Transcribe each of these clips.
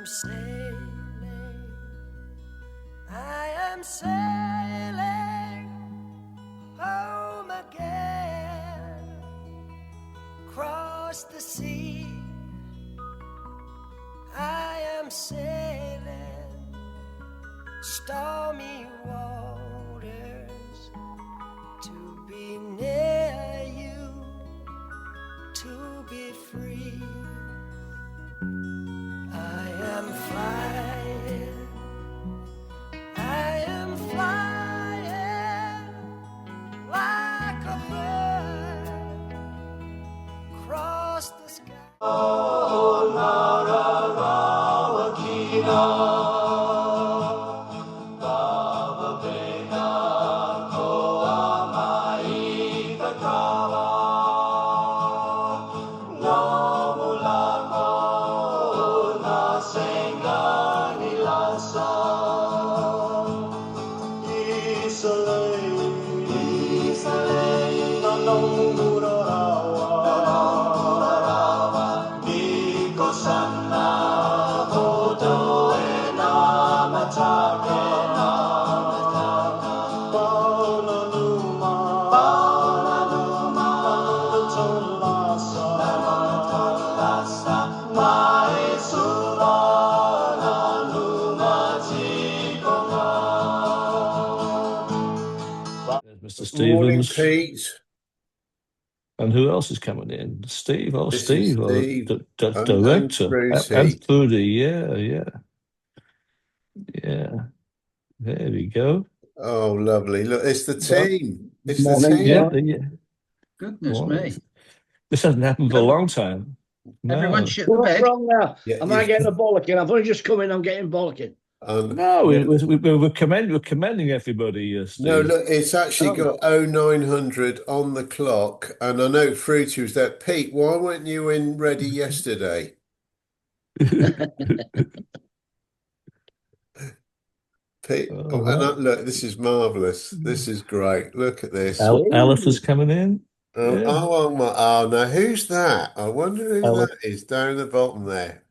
am sailing, I am sailing home again, across the sea. I am sailing stormy waters to be near you, to be free. I am flying, I am flying like a bird across the sky. Oh, la, la, la, Wakina, Baba Bena, Koa Mai Takala, no Mulango, na Senga Nilasa, Isale, no Murarawa, Niko Sana, Hodo Ena Matake na Palanuma, Tolasa, Mai Sulana Numa Tikoma. Mr. Morning, Stevens. Pete. And who else is coming in? Steve. Oh, This is Steve, Steve and Fruity. director. And Fruity. Yeah. There we go. Oh, lovely. Look, it's the team. It's the Morning, team. Yeah. Goodness me. This hasn't happened for a long time. Everyone No. shit the What's bed. wrong now? Yeah, Am I getting a bollocking? I've only just come in, I'm getting bollocking. No, we're commending everybody, Steve. no, look, it's actually Oh. got 0900 on the clock, and I know Fruity was there. Pete, why weren't you in ready yesterday? Pete, look, this is marvelous. This is great. Look at this. Alice is coming in. Oh, now who's that? I wonder who that is down the bottom there.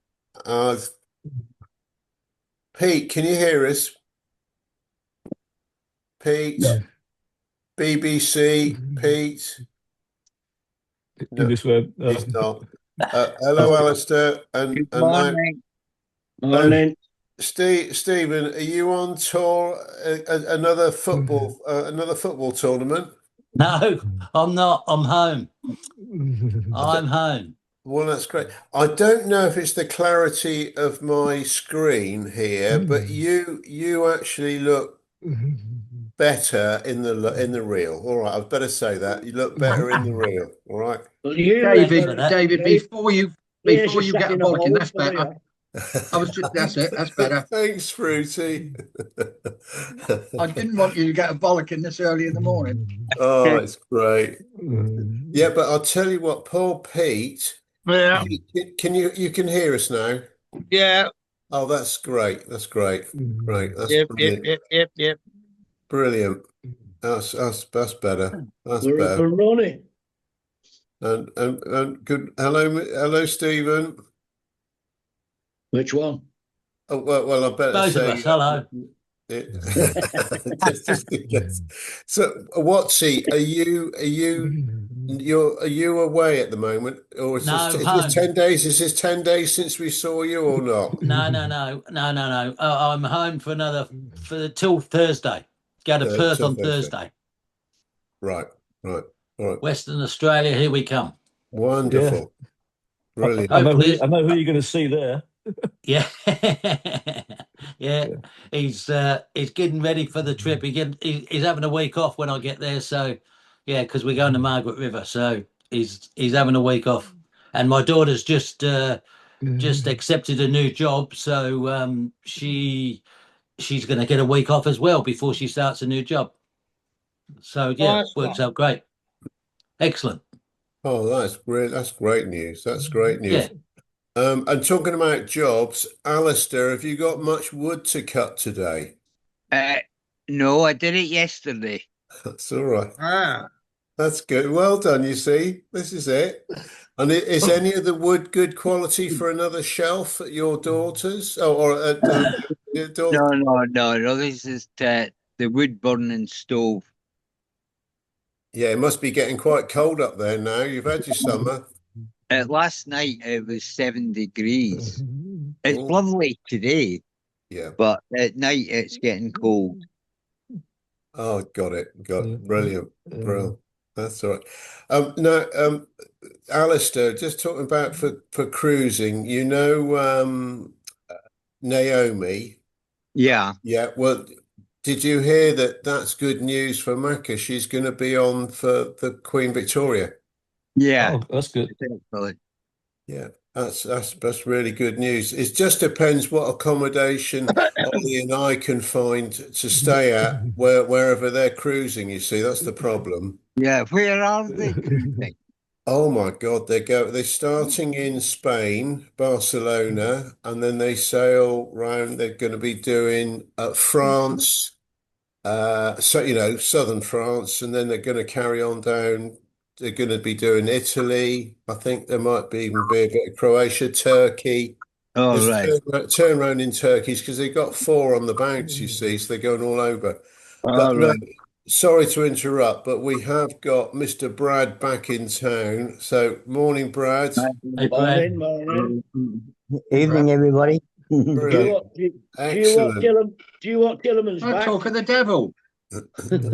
Pete, can you hear us? Pete, BBC, Pete. No, This way. he's not. Hello, Alistair. Good morning. Morning. Stephen, are you on tour? Another football tournament? No, I'm not. I'm home. I'm home. Well, that's great. I don't know if it's the clarity of my screen here, but you actually look better in the reel. All right, I'd better say that. You look better in the reel. All right. Well, David, before you get a bollocking, that's better. That's it, that's better. Thanks, Fruity. I didn't want you to get a bollocking this early in the morning. Oh, it's great. Yeah, but I'll tell you what, poor Pete. Yeah. Can you can hear us now? Yeah. Oh, that's great. That's great. Great. That's Yep. brilliant. That's better. That's We're better. running. And good. Hello, Stephen. Which one? Oh, well, I better Both say. of us. Hello. So, Watsy, are you away at the moment, or is No, this 10 days? Is this 10 days since we saw you, or not? No. I'm home till Thursday. Go to Perth till on Thursday. Right. All right. Western Australia, here we come. Wonderful. Brilliant. I know who you're going to see there. Yeah. He's getting ready for the trip. He's having a week off when I get there. So, yeah, because we're going to Margaret River. So he's having a week off. And my daughter's just accepted a new job. So she's going to get a week off as well before she starts a new job. So, yeah, works out great. Excellent. Oh, that's great. That's great news. That's great news. Yeah. And talking about jobs, Alistair, have you got much wood to cut today? No, I did it yesterday. That's all right. That's good. Well done, you see. This is it. And is any of the wood good quality for another shelf at your daughter's? Oh, or at your daughter? No. This is the wood burning stove. Yeah, it must be getting quite cold up there now. You've had your summer. Last night it was 7 degrees. It's Oh, lovely today, yeah. but at night it's getting cold. Oh, got it. Got Yeah. it. Brilliant. Yeah. Brilliant. That's all right. Now, Alistair, just talking about for cruising, Naomi. Yeah, Yeah. Well, did you hear that that's good news for Macca? She's going to be on for the Queen Victoria. yeah. Oh, that's good. Definitely. Yeah, that's really good news. It just depends what accommodation Ollie and I can find to stay at wherever they're cruising, you see, that's the problem. Yeah, where are they cruising? Oh my God, they're starting in Spain, Barcelona, and then they sail round. They're going to be doing France, so southern France, and then they're going to carry on down. They're going to be doing Italy. I think there might be even be a bit of Croatia, Turkey. Oh, Just right. turn around in Turkeys because they've got four on the bounce, you see, so they're going all over. But All no, right. sorry to interrupt, but we have got Mr. Brad back in town. So, morning, Brad. Hey, Brad. Morning. Evening, everybody. Brilliant. Do Excellent. you want Gilliman's I back? talk of the devil.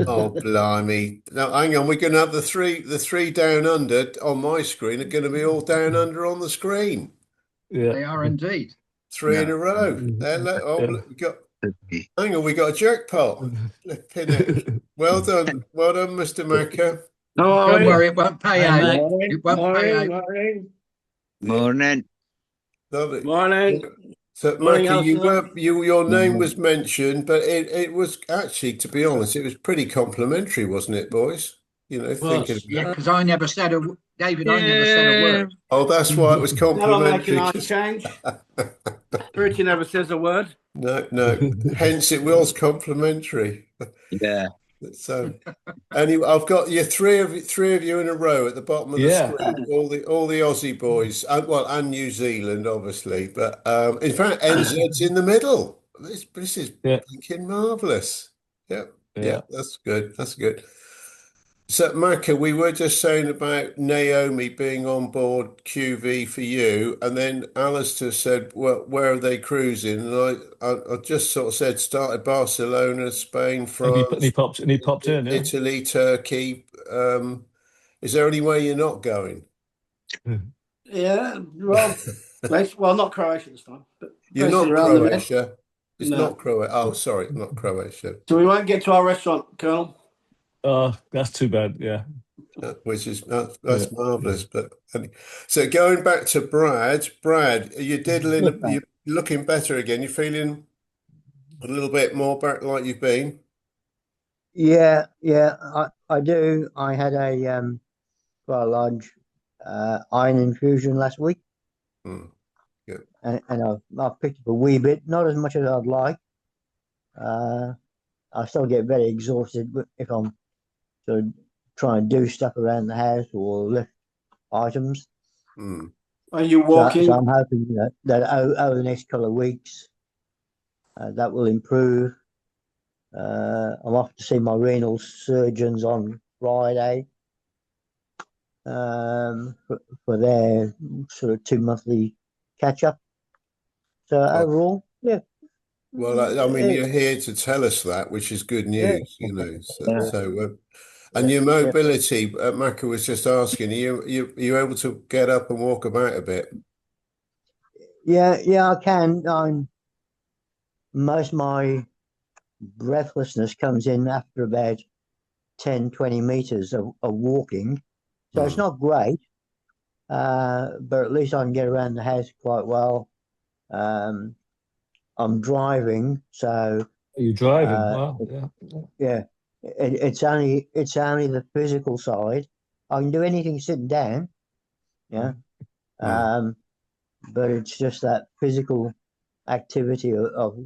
Oh, blimey. Now, hang on, we're going to have the three down under on my screen are going to be all down under on the screen. Yeah. They are indeed. Three in a row. Hang on, we got a jackpot. Flipping heck. Well done, Mr. Macca. Don't worry, it won't pay Hey, out. mate. It won't pay out. Morning. Morning. Lovely. Morning. So, Morning, Macca, your name Mhm. was mentioned, but it was actually, to be honest, it was pretty complimentary, wasn't it, boys? Thinking. Yeah, because I never said a David. I never said a word. Oh, that's why it was That'll make a complimentary. nice change. Bertie never says a word. No. Hence, it was complimentary. Yeah. So, anyway, I've got you three of you in a row at the bottom of the Yeah. screen. All the Aussie boys, and New Zealand, obviously, but in fact, NZ's in the middle. This is Yeah. fucking marvelous. Yeah, Yeah. that's good. That's good. So, Macca, we were just saying about Naomi being on board QV for you, and then Alistair said, "Well, where are they cruising?" And I just sort of said, started Barcelona, Spain, And France, he popped in, yeah. Italy, Turkey. Is there any way you're not going? Yeah, well, not Croatia this time, but You're basically not around the Med. Croatia. It's No. not Croatia. Oh, sorry, not Croatia. So we won't get to our restaurant, Colonel. Oh, that's too bad. Yeah. Which is that's marvelous. But so going back to Brad, you're diddling. You're looking better again. You're feeling a little bit more back like you've been. Yeah, I do. I had a quite a large iron infusion last week, Good. and I've picked up a wee bit, not as much as I'd like. I still get very exhausted if I'm sort of trying to do stuff around the house or lift items. Are you walking? So I'm hoping that over the next couple of weeks that will improve. I'm off to see my renal surgeons on Friday for their sort of 2 monthly catch up. So overall, yeah. Well, I mean, you're here to tell us that, which is good news, and your mobility, Macca was just asking, are you able to get up and walk about a bit? Yeah, I can. Most of my breathlessness comes in after about 10, 20 meters of walking. So it's not great, but at least I can get around the house quite well. I'm driving, so Are you driving? Wow. yeah. It's only the physical side. I can do anything sitting down, yeah. But it's just that physical activity of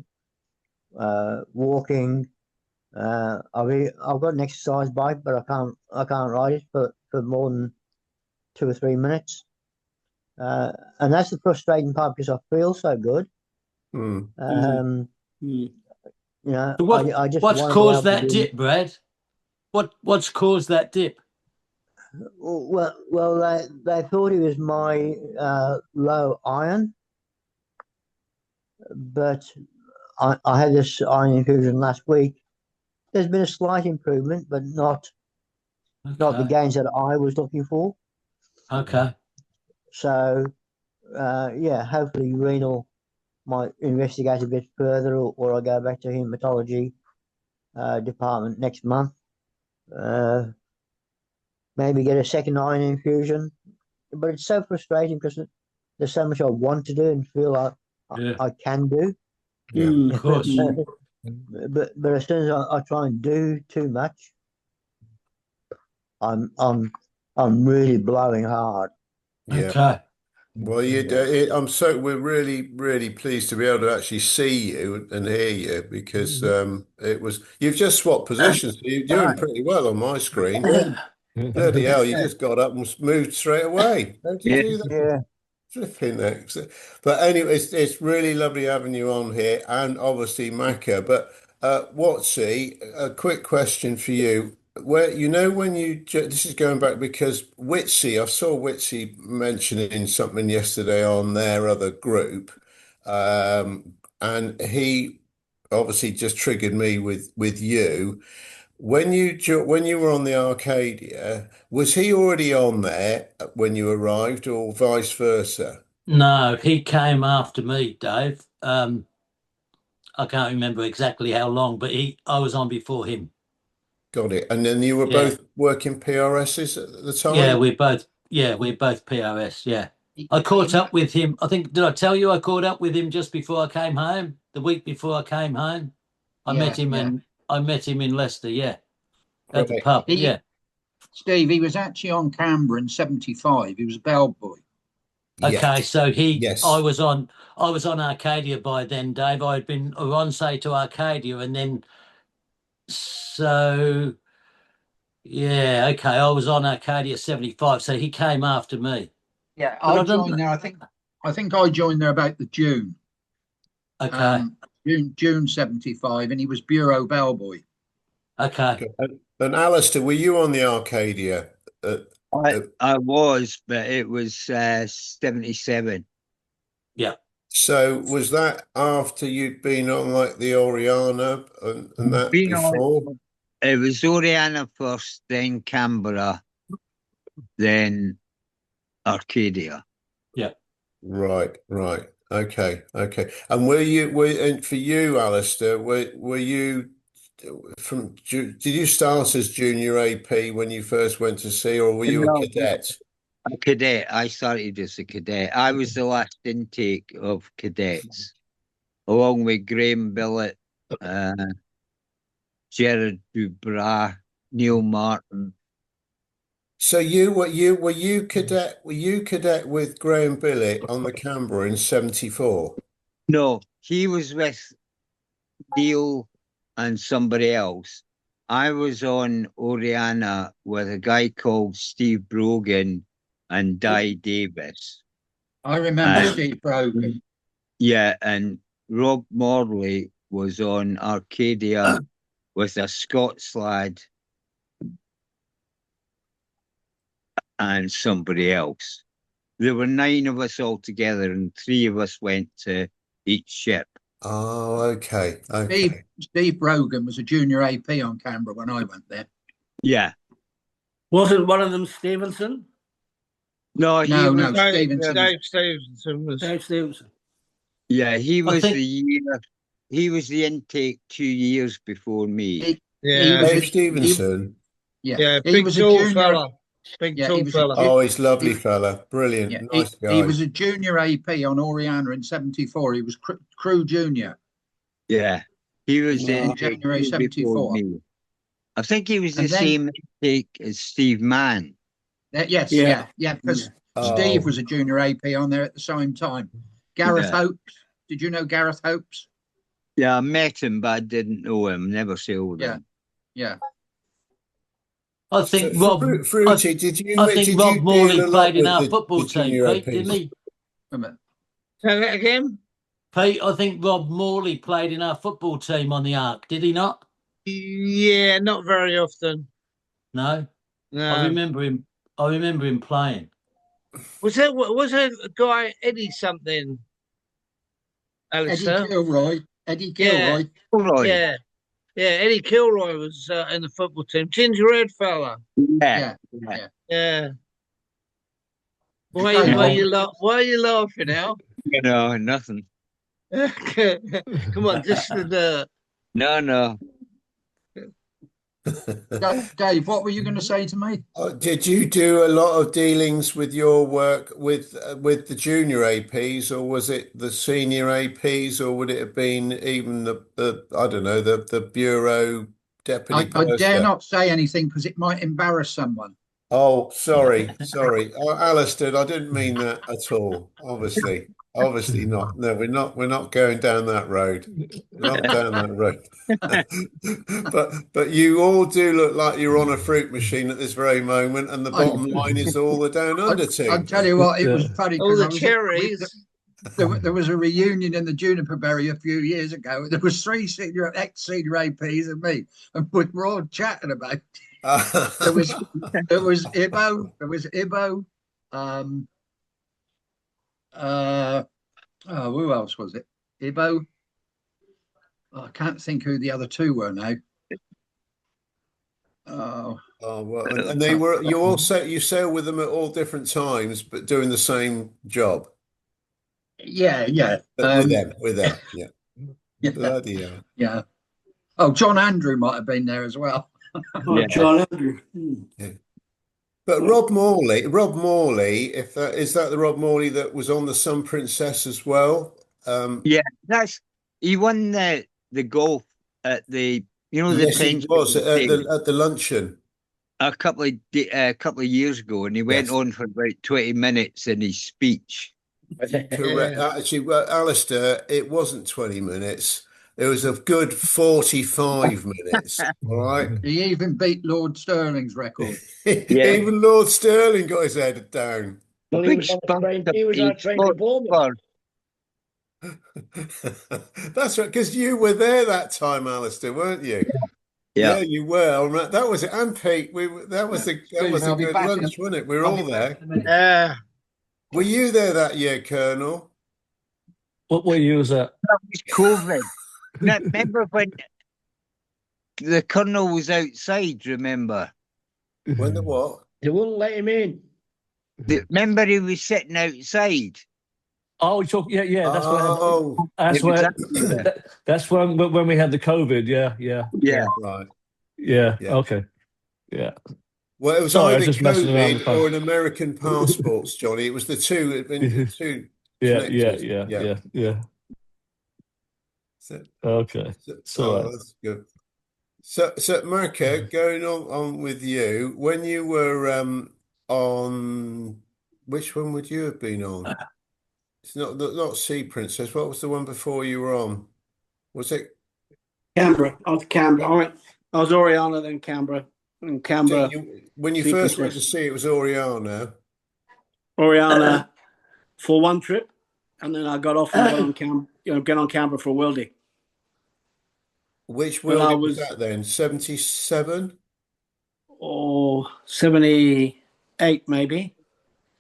walking. I've got an exercise bike, but I can't ride it for more than 2 or 3 minutes. And that's the frustrating part because I feel so good. Mm. You know, So I just what's want to be caused able to that do. dip, Brad? What's caused that dip? Well, they thought it was my low iron, but I had this iron infusion last week. There's been a slight improvement, but not the gains that I was looking for. Okay. So, yeah, hopefully renal might investigate a bit further, or I go back to hematology department next month. Maybe get a second iron infusion. But it's so frustrating because there's so much I want to do and feel like I can do. Of course. But as soon as I try and do too much, I'm really blowing hard. Yeah. Okay. Well, we're really, really pleased to be able to actually see you and hear you because you've just swapped positions. You're doing pretty well on my screen. Bloody hell, you just got up and moved straight away. How did you do that? Yeah. Flipping excellent. But anyway, it's really lovely having you on here, and obviously Macca. But Watsy, a quick question for you. This is going back because Witsy, I saw Witsy mentioning something yesterday on their other group, and he obviously just triggered me with you. When you were on the Arcadia, was he already on there when you arrived, or vice versa? No, he came after me, Dave. I can't remember exactly how long, but I was on before him. Got it. And then you were both working PRSs at the time? Yeah, we're both PRS, yeah. I caught up with him. I think, did I tell you I caught up with him just before I came home? The week before I came home? I met him in Leicester, yeah. At the pub, yeah. Steve, he was actually on Canberra in 75. He was a bellboy. Okay, so Yes. I was on Arcadia by then, Dave. I'd been Ronse to Arcadia, and then okay, I was on Arcadia 75, so he came after me. Yeah, I joined there. I think I joined there about the June. Okay. June 75, and he was bureau bellboy. Okay. And Alistair, were you on the Arcadia? I was, but it was 77. Yeah. So was that after you'd been on like the Oriana and that before? It was Oriana first, then Canberra, then Arcadia. Yeah. Right. Okay. And and for you, Alistair, were you did you start as junior AP when you first went to sea, or were you a cadet? A cadet. I started as a cadet. I was the last intake of cadets, along with Graham Billett, Gerard Dubras, Neil Martin. So were you cadet with Graham Billett on the Canberra in 74? No, he was with Neil and somebody else. I was on Oriana with a guy called Steve Brogan and Di Davis. I remember Steve Brogan. Yeah, and Rob Morley was on Arcadia with a Scots lad and somebody else. There were 9 of us all together, and 3 of us went to each ship. Oh, okay. Steve Brogan was a junior AP on Canberra when I went there. Yeah. Wasn't one of them Stevenson? No, Stevenson. Dave Stevenson was. Dave Stevenson. Yeah, he was he was the intake 2 years before me. Dave Stevenson. Yeah, big tall fella. Big tall fella. Oh, he's lovely fella. Brilliant. Yeah, Nice guy. He was a junior AP on Oriana in 74. He was crew junior. Yeah. He was in January 74. I think he was the same intake as Steve Mann. Because Steve was a junior AP on there at the same time. Gareth Hopes. Did you know Gareth Hopes? Yeah, I met him, but I didn't know him. Never sailed him. Yeah. I think So, Rob. Fruity, did you I think did Rob you Morley deal a played lot in with our the football team, junior Pete, didn't OPs? he? Wait a minute. Say that again? Pete, I think Rob Morley played in our football team on the Ark, did he not? Yeah, not very often. No, I No. remember him. I remember him playing. Was there a guy Eddie something? Eddie Alistair? Kilroy. Eddie Yeah. Kilroy. All right. Yeah. Yeah, Eddie Kilroy was in the football team. Ginger red fella. Yeah. Yeah. Yeah. Carry Why on. are you laughing now? No, nothing. Come on, just No. Dave, what were you going to say to me? Did you do a lot of dealings with your work with the junior APs, or was it the senior APs, or would it have been even the I don't know, the bureau deputy I dare purser? not say anything because it might embarrass someone. Oh, sorry. Alistair, I didn't mean that at all. Obviously not. No, we're not going down that road. We're not down that road. But you all do look like you're on a fruit machine at this very moment, and the bottom line is all the down under I'll team. tell you what, it was Yeah. funny all because the cherries. there was a reunion in the Juniper Berry a few years ago. There was three ex-senior APs and me, and we were all chatting about. There was Ibo. There was Ibo. Who else was it? Ibo. I can't think who the other two were now. Oh, Well, and they were you sail with them at all different times, but doing the same job. yeah. But with them, yeah. Yeah. Bloody hell. Yeah. Oh, John Andrew might have been there as well. Oh, John Andrew. Yeah. But Rob Morley, if that is that the Rob Morley that was on the Sun Princess as well? Yeah, he won the golf at the the Yes, he pension was thing at the luncheon. a couple of years ago, and he went Yes. on for about 20 minutes in his speech. Correct. Actually, well, Alistair, it wasn't 20 minutes. It was a good 45 minutes. All right. He even beat Lord Sterling's record. Yeah. Even Lord Sterling got his head down. Well, Big spunk he was our trained performer. That's right, because you were there that time, Alistair, weren't you? Yeah. You were. That was it. And Pete, that was a I'll be good back lunch, wasn't it? We were I'll all be back there. in a minute. Yeah. Were you there that year, Colonel? What year was that? That was COVID. Now, remember when the Colonel was outside, remember? When the what? They wouldn't let him in. Remember he was sitting outside? Oh, you talk, yeah. That's Oh, that's It was where. That's when we had the COVID. Yeah. right. Yeah. Yeah. Okay. Yeah. Well, it was Sorry, I was either just messing around with COVID the or phone. an American passports, Johnny. It was the two. It'd been the two connected. Yeah. So, Okay. So that's good. So Marco, going on with you, when you were on, which one would you have been on? It's not Sea Princess. What was the one before you were on? Was it Canberra. I was Canberra. I was Oriana, then Canberra. And Canberra. when you Sea first went to Princess. sea? It was Oriana. Oriana for one trip, and then I got off and get on Canberra for a worldie. Which When I world was was- that then? 77? Or 78 maybe.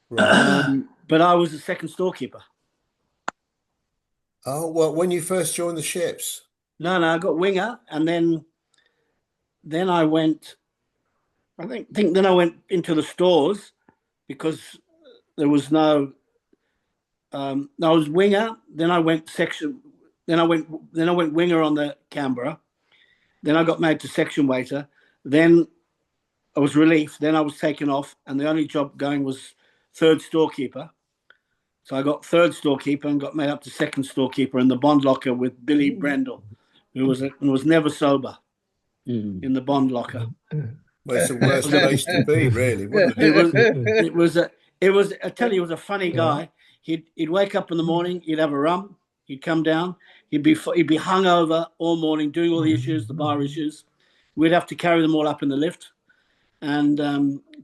Right. But I was the second storekeeper. Oh, well, when you first joined the ships. No, I got winger, and then I went. I think then I went into the stores because there was no. I was winger. Then I went section. Then I went winger on the Canberra. Then I got made to section waiter. Then I was relief. Then I was taken off, and the only job going was third storekeeper. So I got third storekeeper and got made up to second storekeeper in the bond locker with Billy Brendel, who was never sober in the bond locker. Well, it's the worst place to be, really, wouldn't it? It was. I tell you, he was a funny guy. He'd wake up in the morning. He'd have a rum. He'd come down. He'd be hungover all morning, doing all the issues, the bar issues. We'd have to carry them all up in the lift, and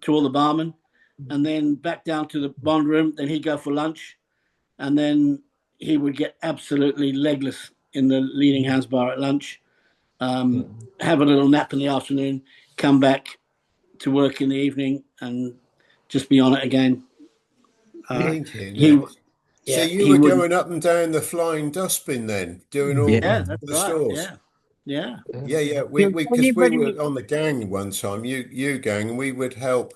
to all the barmen, and then back down to the bond room. Then he'd go for lunch, and then he would get absolutely legless in the leading hands bar at lunch. Have a little nap in the afternoon, come back to work in the evening, and just be on it again. Blinking, he- yeah. So yeah, you he were would- going up and down the flying dustbin then, doing all Yeah, that's the right. stores. Yeah. Yeah. Because we were on the gang one time, you gang, and we would help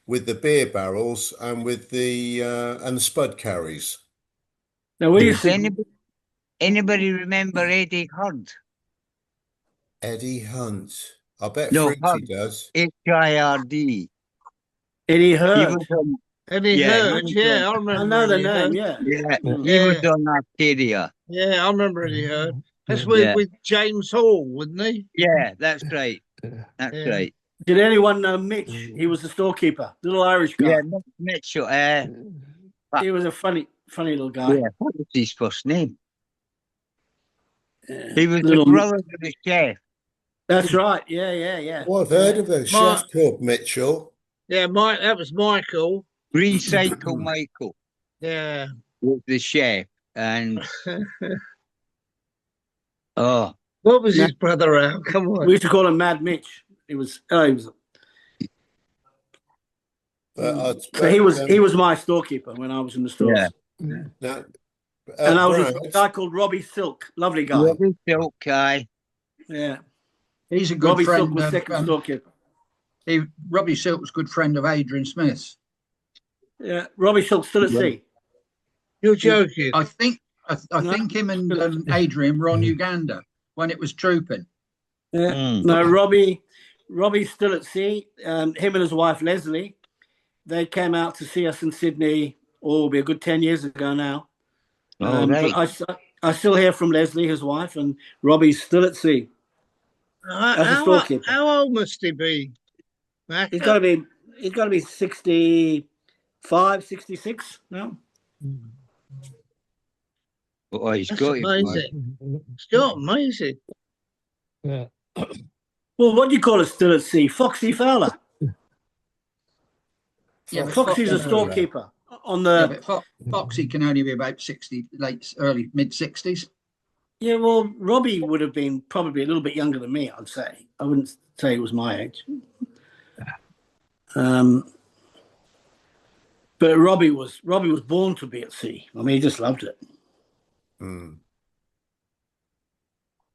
with the beer barrels and with the spud carries. Now we used Does to. anybody remember Eddie Hurd? Eddie Hunt. I bet No, Freaky Hurd. does. HIRD. Eddie He Hurd. was on, Eddie Yeah, he Hurd, was yeah, I I remember know the Eddie name. Hurd. Yeah. he was Yeah. on Arcadia. Yeah, I remember Eddie Hurd. That's Yeah. with James Hall, wasn't he? Yeah, that's right. That's Yeah. right. Did anyone know Mitch? He was the storekeeper, little Irish guy. Yeah, Mitchell. He was a funny little guy. Yeah, what was his first name? Yeah. He was Little- the brother of the chef. That's right. Yeah. Oh, I've heard of a chef called Mitchell. Yeah, that was Michael. Recycle Michael Yeah. was the chef. And oh, What was his brother out? Come on. We used to call him Mad Mitch. He was. So he was my storekeeper when I was in the stores. Yeah. Now, And I was with a Brad, guy called Robbie Silk, lovely guy. Robbie Silk guy. Yeah, He's a good Robbie Silk friend. was second storekeeper. Robbie Silk was a good friend of Adrian Smith's. Yeah, Robbie Silk's still at sea. You're joking. I think him and Adrian were on Uganda when it was trooping. Yeah. No, Robbie's still at sea. Him and his wife Leslie, they came out to see us in Sydney. It'll be a good 10 years ago now. Right. But I still hear from Leslie, his wife, and Robbie's still at sea. As a storekeeper. How old must he be? He's got to be 65, 66 now. Oh, he's That's got it. amazing. It's got amazing. Yeah. Well, what do you call it still at sea? Foxy Fowler. Yeah, but Foxy's a Foxy- storekeeper on the. Yeah, but Foxy can only be about 60, early mid 60s. Yeah, well, Robbie would have been probably a little bit younger than me, I'd say. I wouldn't say he was my age. But Robbie was born to be at sea. I mean, he just loved it.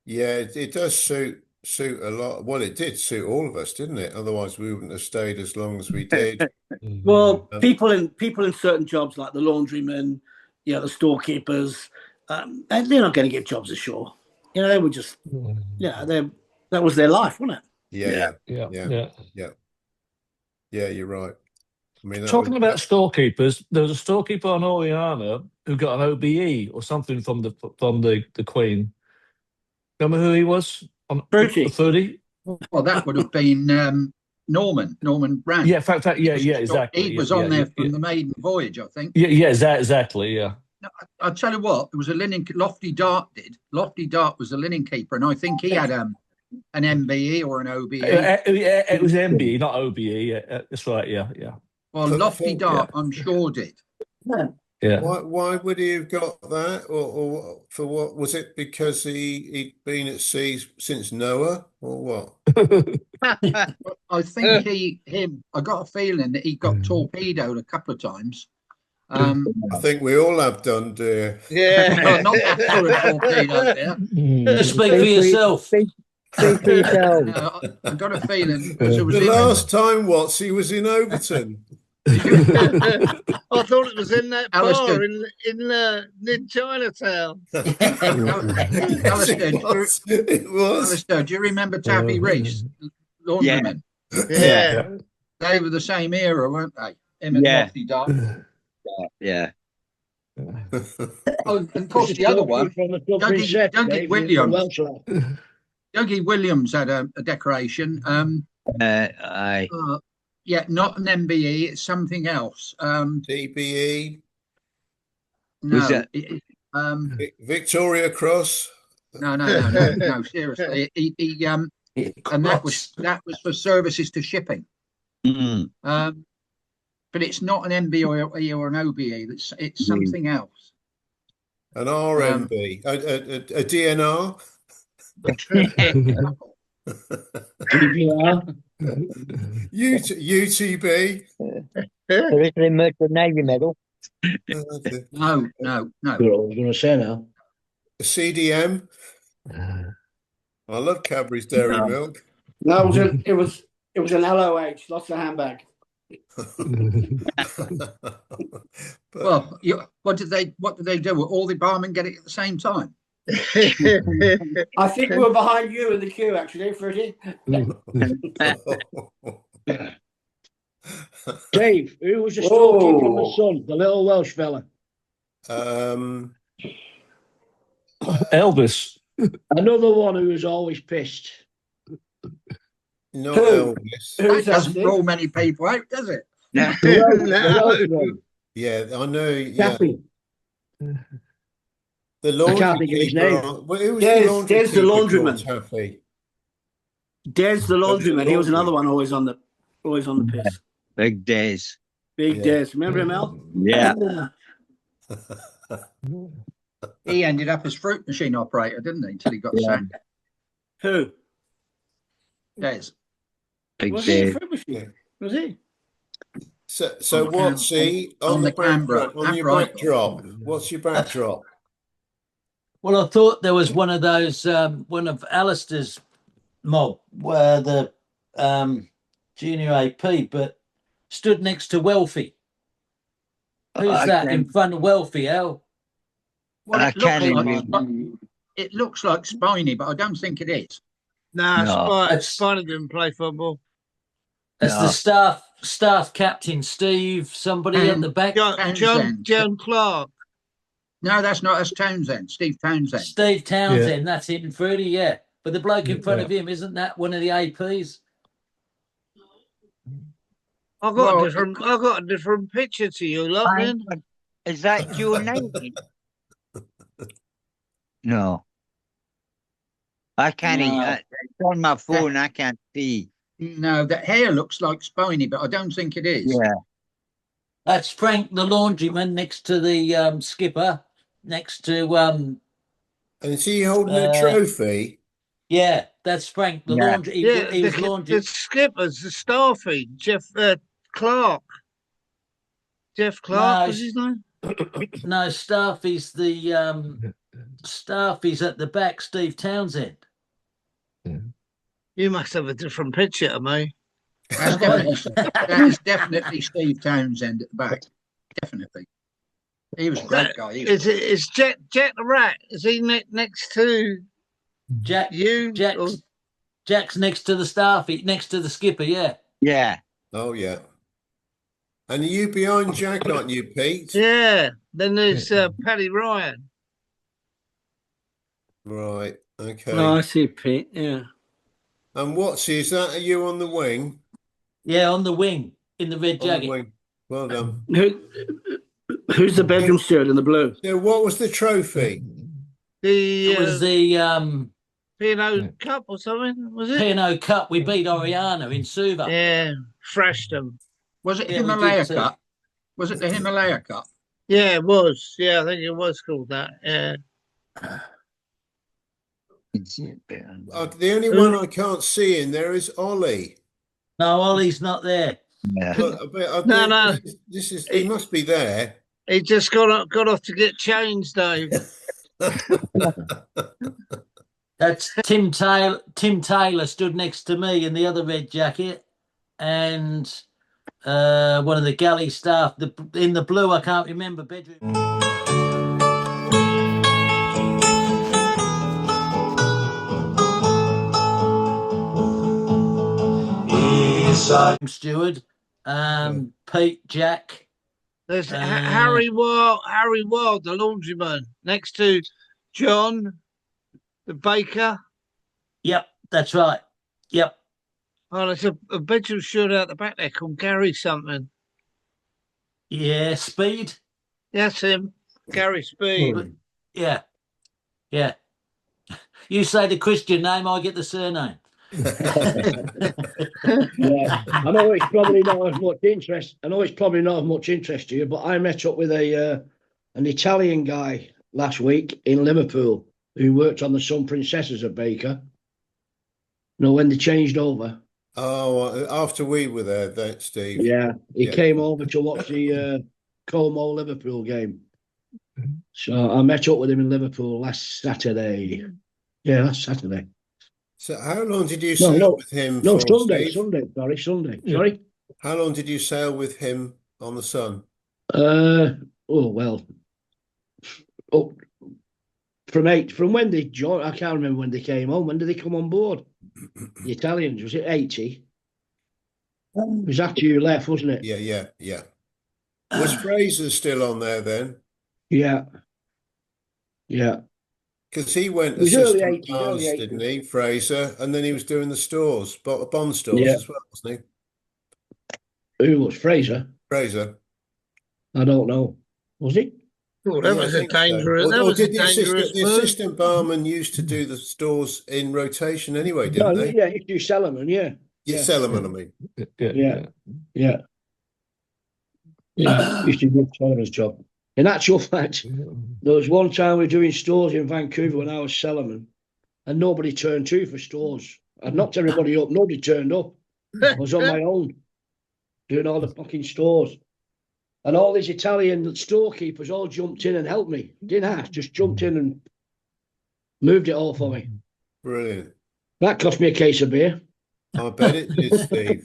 Yeah, it does suit a lot. Well, it did suit all of us, didn't it? Otherwise, we wouldn't have stayed as long as we did. Well, people in certain jobs like the laundrymen, the storekeepers, they're not going to get jobs ashore. They were just, that was their life, wasn't it? Yeah, you're right. I mean, Talking about storekeepers, there was a storekeeper on Oriana who got an OBE or something from the Queen. Remember who he was? Fruity. Well, that would have been Norman Brand. Yeah, exactly. He was on there from the maiden voyage, I think. Yeah, exactly. Yeah. No, I'll tell you what, it was a linen. Lofty Dart was the linen keeper, and I think he had an MBE or an OBE. It was MBE, not OBE. That's right. Yeah. Well, Lofty Dart, I'm sure did. Yeah. Why would he have got that, or for what? Was it because he'd been at sea since Noah, or what? I think I got a feeling that he got torpedoed a couple of times. I think we all have done, dear. Yeah. Well, not that sort of torpedo there. Just speak for yourself. Speak for yourself. I got a feeling because it was The last time, Watts, he was in Overton. I thought it was in that Alistair. bar in Chinatown. Alistair, It was. Alistair, do you remember Taffy Reese, laundryman? Yeah. They were the same era, weren't they? Him and Yeah. Lofty Dart. Yeah. Oh, and of course the other one, Dougie Williams. Dougie Williams had a decoration. Aye. Yeah, not an MBE, it's something else. DBE, No, Was that- Victoria Cross. no, seriously. And that was for services to shipping. Mm. But it's not an MBE or an OBE. It's something else. An RMB, a DNR. GPR. UTB. Traditionally Merchant Navy medal. No. What I was going to say now. A CDM. I love Cadbury's Dairy Milk. No, it was an LOH, lots of handbag. Well, what did they do? All the barmen get it at the same time? I think we were behind you in the queue, actually, Freddie. Dave, who was the storekeeper on the Sun? The little Welsh fella. Elvis. Another one who was always pissed. Not Who? Elvis. That doesn't rule many people out, does it? No. The Welsh one. Yeah, I know. Yeah, Taffy. the I laundry can't think of his keeper. name. Well, who was Des- the laundry Des the keeper laundryman. called Taffy? Des the laundryman. He was laundry. another one always on the piss. Big days. Big Yeah. Des. Remember him, Al? Yeah. He ended up as fruit machine operator, didn't he? Until he got Yeah. sacked. Who? Des. Big Was he a days. fruit machine? Was he? So On the what's he on on the the camera. backdrop? On your Right. backdrop? What's your backdrop? Well, I thought there was one of those, one of Alistair's mob, where the junior AP, but stood next to Wealthy. Who's I that can- in front of Wealthy, Al? Well, I it looks can't like even- it looks like Spiny, but I don't think it is. Nah, No. That's- Spider didn't play football. That's No. the staff captain, Steve, somebody at the back. John Clark. No, that's not us. Townsend. Steve Townsend. Steve Townsend, that's him, Freddie, yeah. But the bloke in front Yeah. of him, isn't that one of the APs? I've Well, got a different picture to you, lot, then. Is that your name? No. I can't. No. It's on my phone. I can't see. No, that hair looks like Spiny, but I don't think it is. Yeah. That's Frank the laundryman next to the skipper, next to And is he holding a trophy? yeah, that's Frank the Yeah. laundry. Yeah, He was the laundry. skipper's the staffy, Jeff Clark. Jeff Clark No, was his name? No, Staffy's the Staffy's at the back. Steve Townsend. You must have a different picture to me. That is definitely Steve Townsend at the back. Definitely. He was a great guy. He was- Is Jack the Rat? Is he next to Jack. you? Jack's next to the Staffy, next to the skipper. Yeah. Yeah. Oh yeah. And are you behind Jack, aren't you, Pete? Yeah. Then there's Paddy Ryan. Right. Okay. Oh, I see, Pete. Yeah. And what's is that? Are you on the wing? Yeah, on the wing in the red On the jacket. wing. Well done. Who's the bedroom steward in the blue? So what was the trophy? The It was the P&O Cup or something, was it? P&O Cup. We beat Oriana in Suva. Yeah, thrashed them. Was it Yeah, we did Himalaya too. Cup? Was it the Himalaya Cup? Yeah, it was. Yeah, I think it was called that. Yeah. The only one I can't see in there is Ollie. No, Ollie's not there. Yeah. But I No, think no. This is he must be there. He just got off to get changed, Dave. That's Tim Taylor. Tim Taylor stood next to me in the other red jacket, and one of the galley staff. In the blue, I can't remember bedroom. Steward, Pete, Jack. There's Harry Wild, the laundryman, next to John, the baker. Yep, that's right. Yep. Oh, there's a bedroom steward out the back there called Gary something. Yeah, Speed. That's him, Gary Speed. Yeah, yeah. You say the Christian name, I get the surname. Yeah, I know it's probably not as much interest. I know it's probably not as much interest to you, but I met up with an Italian guy last week in Liverpool who worked on the Sun Princesses at Baker. You know, when they changed over. Oh, after we were there, that Steve. Yeah, he Yeah. came over to watch the Como Liverpool game. So I met up with him in Liverpool last Saturday. Yeah, last Saturday. So how long did you No, sail no, with him no, for, Sunday, Steve? Sunday. Yeah. Sorry. How long did you sail with him on the Sun? Oh well. Oh, from when they joined, I can't remember when they came on. When did they come on board? The Italians, was it 80? It was after you left, wasn't it? Yeah. Was Fraser still on there then? Yeah. Because he went It was early assistant 80s, early barnes, 80s. didn't he, Fraser? And then he was doing the stores, bond stores Yeah. as well, wasn't Who was Fraser? he? Fraser. I don't know. Was he? Oh, that Yeah, I was a think so. dangerous. That Or was a did the dangerous move. assistant barman used to do the stores in rotation anyway, No, didn't they? yeah, you do Salomon, yeah. Yeah, Yeah. Sellerman, I mean. Yeah. Used to do Solomon's job. In actual fact, there was one time we were doing stores in Vancouver when I was Salomon, and nobody turned to for stores. I knocked everybody up, nobody turned up. I was on my own, doing all the fucking stores. And all these Italian storekeepers all jumped in and helped me. Didn't ask, just jumped in and moved it all for me. Brilliant. That cost me a case of beer. I bet it did, Steve.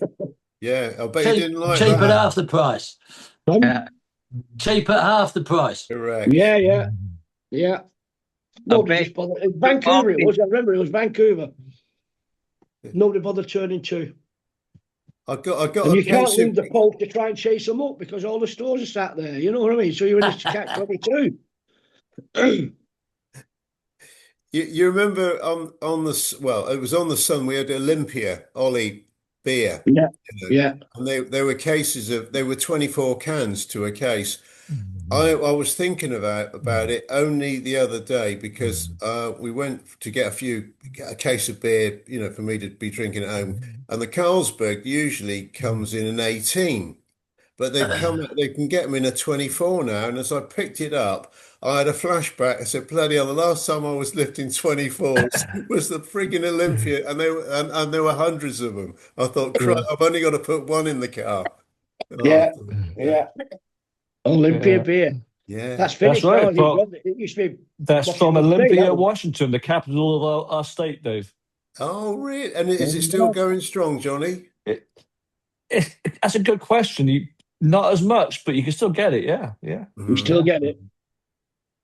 Yeah, I bet you didn't like cheap at that. half the price. Cheap at half the price. Correct. Yeah. Nobody just bothered. In Vancouver it was. I remember it was Vancouver. Nobody bothered turning to. I got And a you can't case leave of the Pope to try and chase them up because all the stores are sat there. You know what I mean? So you're in this catch-22. you remember on the well, it was on the Sun. We had Olympia Ollie beer. Yeah, you know, yeah. And there were cases of there were 24 cans to a case. I was thinking about it only the other day because we went to get a case of beer, you know, for me to be drinking at home, and the Carlsberg usually comes in an 18, but they can get them in a 24 now. And as I picked it up, I had a flashback. I said, "Bloody hell! The last time I was lifting 24s was the frigging Olympia, and there were hundreds of them." I thought, "Christ, I've only got to put one in the car." Yeah. Olympia beer. Yeah. That's finished right, now. It used to be. That's from Olympia, Washington, the capital of our state, Dave. Oh, really? And is it still going strong, Johnny? That's a good question. Not as much, but you can still get it. Yeah. You still get it.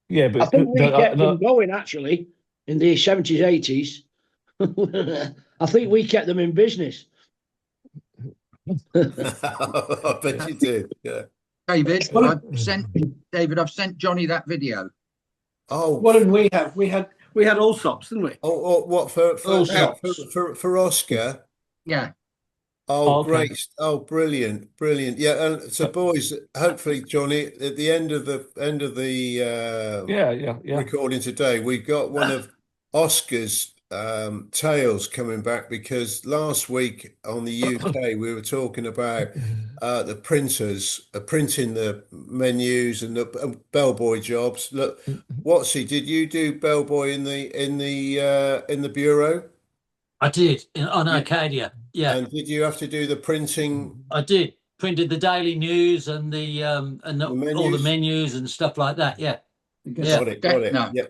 Yeah, but I think we kept them going actually in the 70s, 80s. I think we kept them in business. I bet you did. Yeah. David, I've sent Johnny that video. Oh, What did we have? We had all sorts, didn't we? Oh, what for Oscar? Yeah. Oh, okay. great! Oh, brilliant! Yeah, and so boys, hopefully, Johnny, at the end of the recording today, we've got one of Oscar's tales coming back because last week on the UK we were talking about the printers printing the menus and the bellboy jobs. Look, Watsy, did you do bellboy in the bureau? I did on Arcadia. Yeah. And did you have to do the printing? I did. Printed the daily news and all the menus and stuff like that. Yeah. Got it. Yeah.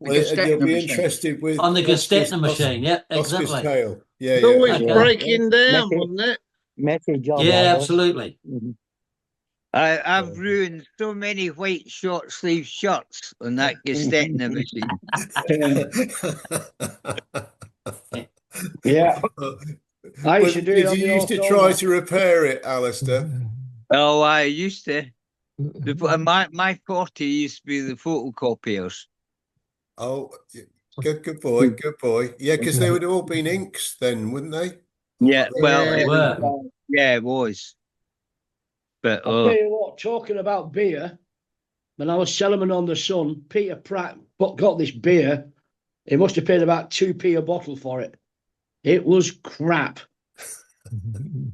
Well, you'll be interested with on the Gestetner machine. Yeah, exactly. Oscar's tale. Yeah. It's always breaking down, wasn't it? Messy job. Yeah, absolutely. I've ruined so many white short sleeve shirts on that Gestetner machine. Yeah. I used to do it. Did you used to try to repair it, Alistair? Oh, I used to. My 40 used to be the photocopiers. Oh, good boy. Yeah, because they would have all been inks then, wouldn't they? Yeah, they were. Yeah, it was. But I'll tell you what, talking about beer, when I was Salomon on the Sun, Peter Pratt got this beer. He must have paid about 2p a bottle for it. It was crap.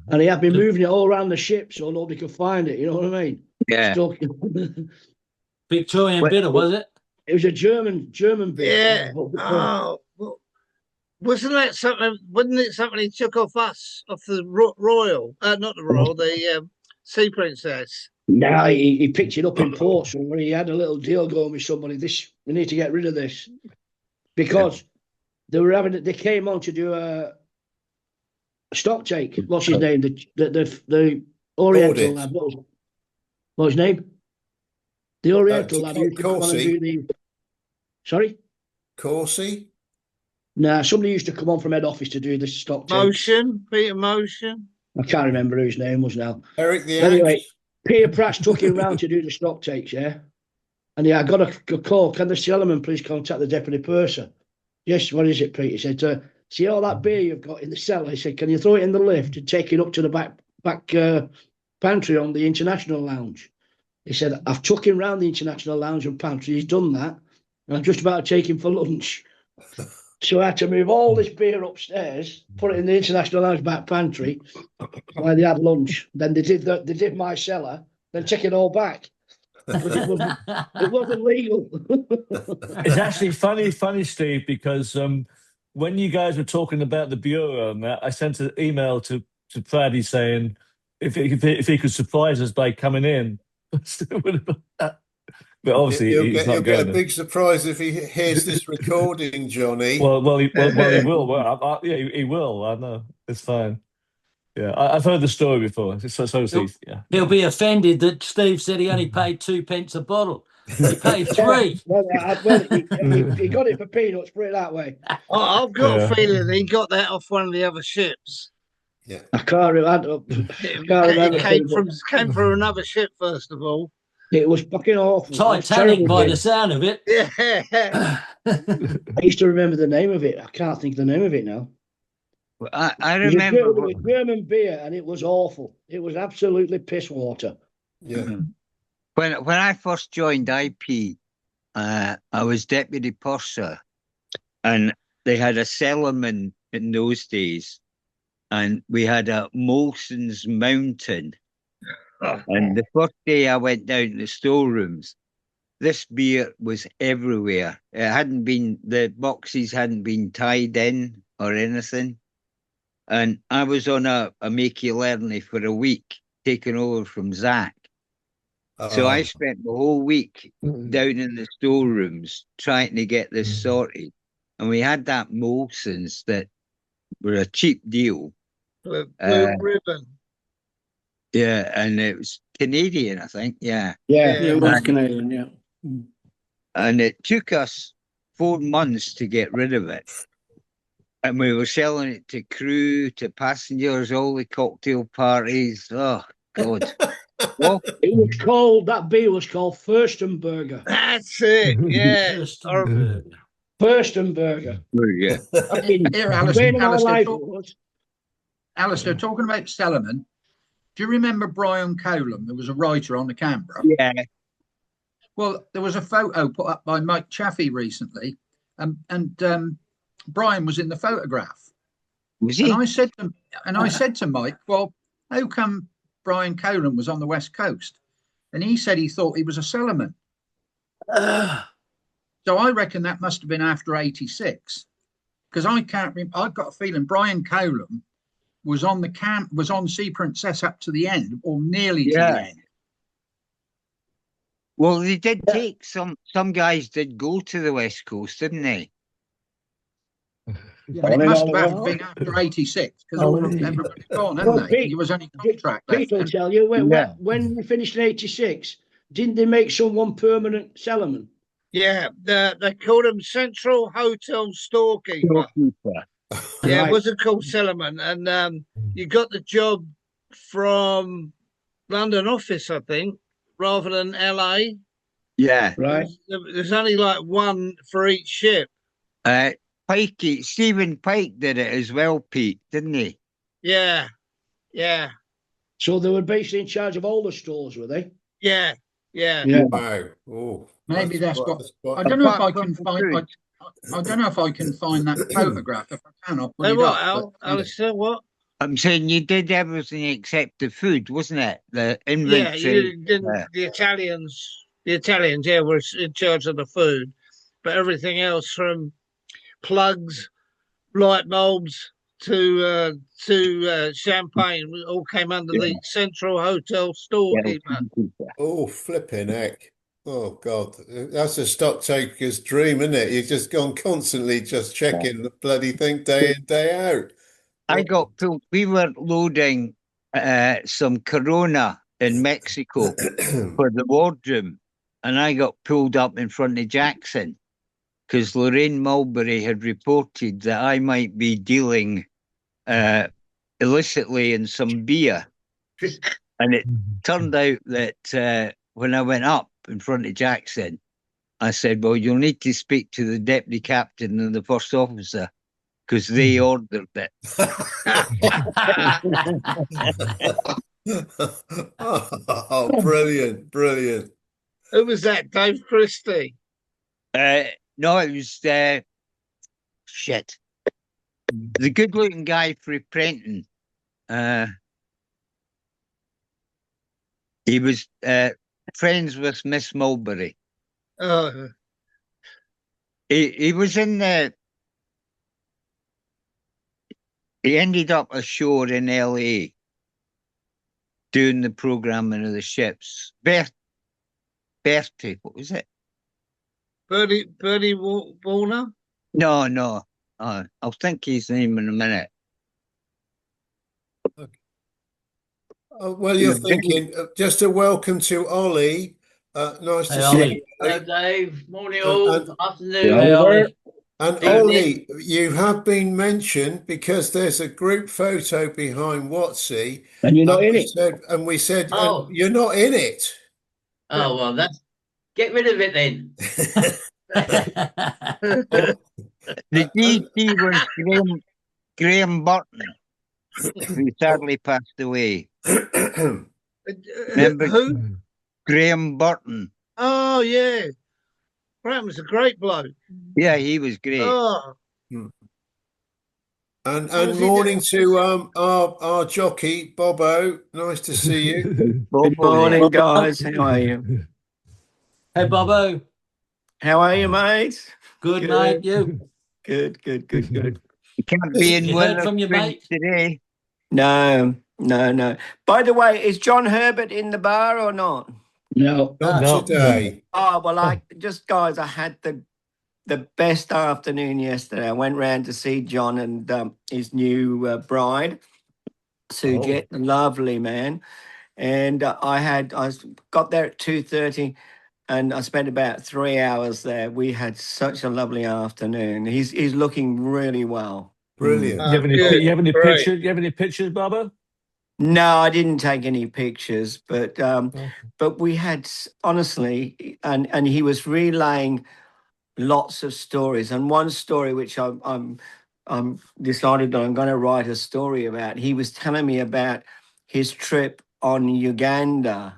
And he had been moving it all around the ship so nobody could find it. You know what I mean? Yeah. Stuck. Victorian What- bitter, was it? It was a German beer. Yeah. Oh, well, wasn't that something? Wasn't it something he took off the Royal? Not the Royal, the Sea Princess. No, he picked it up in Portsmouth where he had a little deal going with somebody. We need to get rid of this because they came on to do a stock take. What's his name? The Oriental lad. What was his name? The Oriental lad. Used to come on and do the. Sorry, Corsi. Nah, somebody used to come on from head office to do this stock take. Peter Motion. I can't remember who his name was now. Eric the Anyway, Peter Pratt took him round to do the stock takes, yeah? And I got a call. Can the cellarman please contact the deputy purser? Yes, what is it, Pete? He said, see all that beer you've got in the cellar? He said, can you throw it in the lift and take it up to the back pantry on the International Lounge? He said, I've took him round the International Lounge and pantry. He's done that. And I'm just about to take him for lunch. So I had to move all this beer upstairs, put it in the International Lounge back pantry while they had lunch. Then they did my cellar, then take it all back. It wasn't legal. It's actually funny, Steve, because when you guys were talking about the bureau and that, I sent an email to Paddy saying if he could surprise us by coming in. But obviously, you'll get a big surprise if he hears this recording, Johnny. Well, he will. Well, yeah, he will. I know. It's fine. Yeah, I've heard the story before. Yeah. He'll be offended that Steve said he only paid 2p a bottle. He paid 3. He got it for peanuts, put it that way. I've got a feeling he got that off one of the other ships. Yeah, I can't remember. It came from another ship, first of all. It was fucking awful. Titanic by the sound of it. Yeah. I used to remember the name of it. I can't think of the name of it now. Well, I remember it was German beer, and it was awful. It was absolutely piss water. Yeah. When I first joined IP, I was deputy purser, and they had a cellarman in those days, and we had a Molson's Mountain. And the first day I went down to the storerooms, this beer was everywhere. The boxes hadn't been tied in or anything. And I was on a Makey Learney for a week, taking over from Zach. So I spent the whole week down in the storerooms trying to get this sorted. And we had that Molson's that were a cheap deal. Blue ribbon. Yeah, and it was Canadian, I think. Yeah. Yeah, it was Canadian, yeah. And it took us 4 months to get rid of it. And we were selling it to crew, to passengers, all the cocktail parties. Oh, God. Well, that beer was called Furstenberger. That's it, yeah. Furstenberger. Yeah. Alistair, talking about Cellarman, do you remember Brian Colam? There was a writer on the Canberra. Yeah. Well, there was a photo put up by Mike Chaffee recently, and Brian was in the photograph. Was he? And I said to Mike, well, how come Brian Colam was on the West Coast? And he said he thought he was a cellarman. So I reckon that must have been after 86, because I can't remember. I've got a feeling Brian Colam was on Sea Princess up to the end, or nearly to the end. Well, they did take some guys did go to the West Coast, didn't they? Yeah, it must have been after 86, because everybody's gone, haven't they? He was only contract. People tell you when we finished in 86, didn't they make someone permanent cellarman? Yeah, they called him Central Hotel Storekeeper. Yeah, it wasn't called Cellarman, and you got the job from London office, I think, rather than LA. Yeah, right. There's only like one for each ship. Stephen Pike did it as well, Pete, didn't he? Yeah. So they were basically in charge of all the stores, were they? Yeah. Wow. Oh, Maybe that's what. I don't know if I can find. I don't know if I can find that photograph. If I can, I'll put Hey, it what, up. Al? Alistair, what? I'm saying you did everything except the food, wasn't it? The Yeah, inventory. you didn't. The Italians, yeah, were in charge of the food, but everything else from plugs, light bulbs to champagne all came under the central hotel storekeeper. Oh, flipping heck. Oh, God. That's a stock taker's dream, isn't it? You've just gone constantly just checking the bloody thing day in, day out. I got pulled. We were loading some Corona in Mexico for the wardroom, and I got pulled up in front of Jackson because Lorraine Mulberry had reported that I might be dealing illicitly in some beer. And it turned out that when I went up in front of Jackson, I said, well, you'll need to speak to the deputy captain and the first officer because they ordered it. Oh, brilliant, brilliant. Who was that? Dave Christie? No, it was shit. The good-looking guy for Prenton. He was friends with Miss Mulberry. Oh, He was in the. He ended up ashore in LA doing the programming of the ships. Bertie, what was it? Bertie Warner? No. I'll think his name in a minute. Oh, well, you're thinking just a welcome to Ollie. Nice Hey, to Ollie. see you. Hello, Dave. Morning, And- all. and- Afternoon. Hey, Ollie. And Evening. Ollie, you have been mentioned because there's a group photo behind Watsy, And you're not in it. we said, Oh. you're not in it. Oh, well, that's. Get rid of it then. The DC was Graham Burton, who sadly passed away. Remember Who? Graham Burton? Oh, yeah. Graham was a great bloke. Yeah, he was great. Oh, And was he morning doing? to our jockey Bobo. Nice to see you. Good morning, guys. How are you? Hey, Bobo. How are you, mate? Good, mate. You? Good. You can't be in You heard from your Wetherspoon mate? today. No. By the way, is John Herbert in the bar or not? No. Not No. today. Oh, well, I had the best afternoon yesterday. I went round to see John and his new bride, Sujit, lovely man. And I got there at 2:30. And I spent about 3 hours there. We had such a lovely afternoon. He's looking really well. Brilliant. You have any, Good. you have any Great. pictures? You have any pictures, Baba? No, I didn't take any pictures, but we had honestly, and he was relaying lots of stories. And one story which I'm decided that I'm going to write a story about. He was telling me about his trip on Uganda.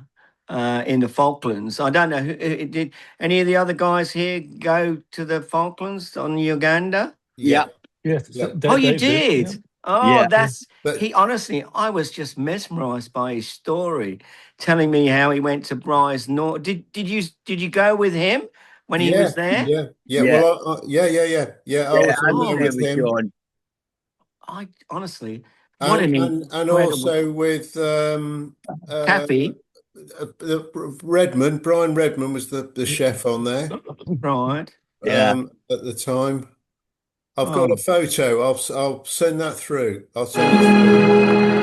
In the Falklands. I don't know, did any of the other guys here go to the Falklands on Uganda? Yeah. Yes. Yeah. Oh, you Dave did? Yeah. Oh, Yeah. But he honestly, I was just mesmerized by his story, telling me how he went to Bryce North. Did you go with him when he was there? Yeah. Yeah. Well, yeah. I was I on was there there with with him, John. I honestly, what and an incredible also with Kathy, Redmond. Brian Redmond was the chef on there right? Yeah. at the time. I've Oh. got a photo. I'll send that through. I'll send it through.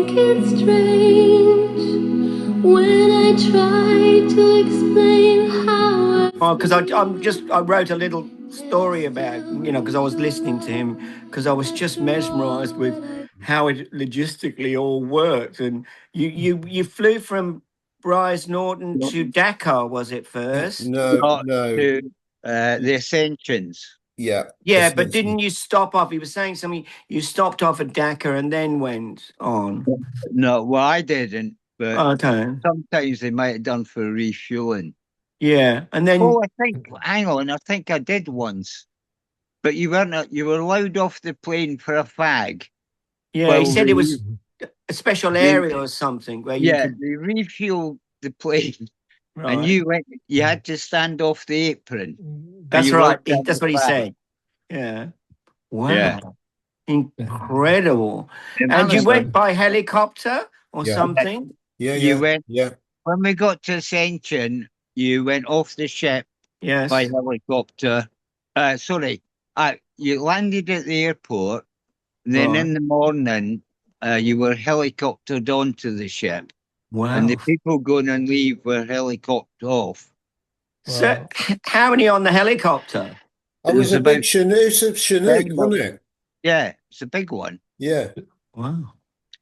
think it's strange when I try to explain how Oh, because I wrote a little story about, because I was listening to him, because I was just mesmerised with how it logistically all worked. And you flew from Bryce Norton to Dakar, was it first? No, Not no. to the Ascensions. Yeah. Yeah, but didn't you stop off? He was saying something. You stopped off at Dakar and then went on. No, well, I didn't, but Okay. sometimes they might have done for refueling. Yeah, and then Oh, hang on, I think I did once. But you were allowed off the plane for a fag. yeah, he Well, said it was a special area or something where you Yeah, could. they refueled the plane, and Right. you had to stand off the apron. That's you right. looked down That's the what he fag. said. Yeah. Wow. Yeah. Incredible. And And you Alistair- went by helicopter or Yeah. something? Yeah, You yeah, went yeah. when we got to Ascension, you went off the ship Yes. by helicopter. You landed at the airport. Then Right. in the morning, you were helicoptered onto the ship. Wow. And the people going and leave were helicoptered off. So, how many on the helicopter? I was a big Chinook, wasn't it? Yeah, it's a big one. Yeah. Wow.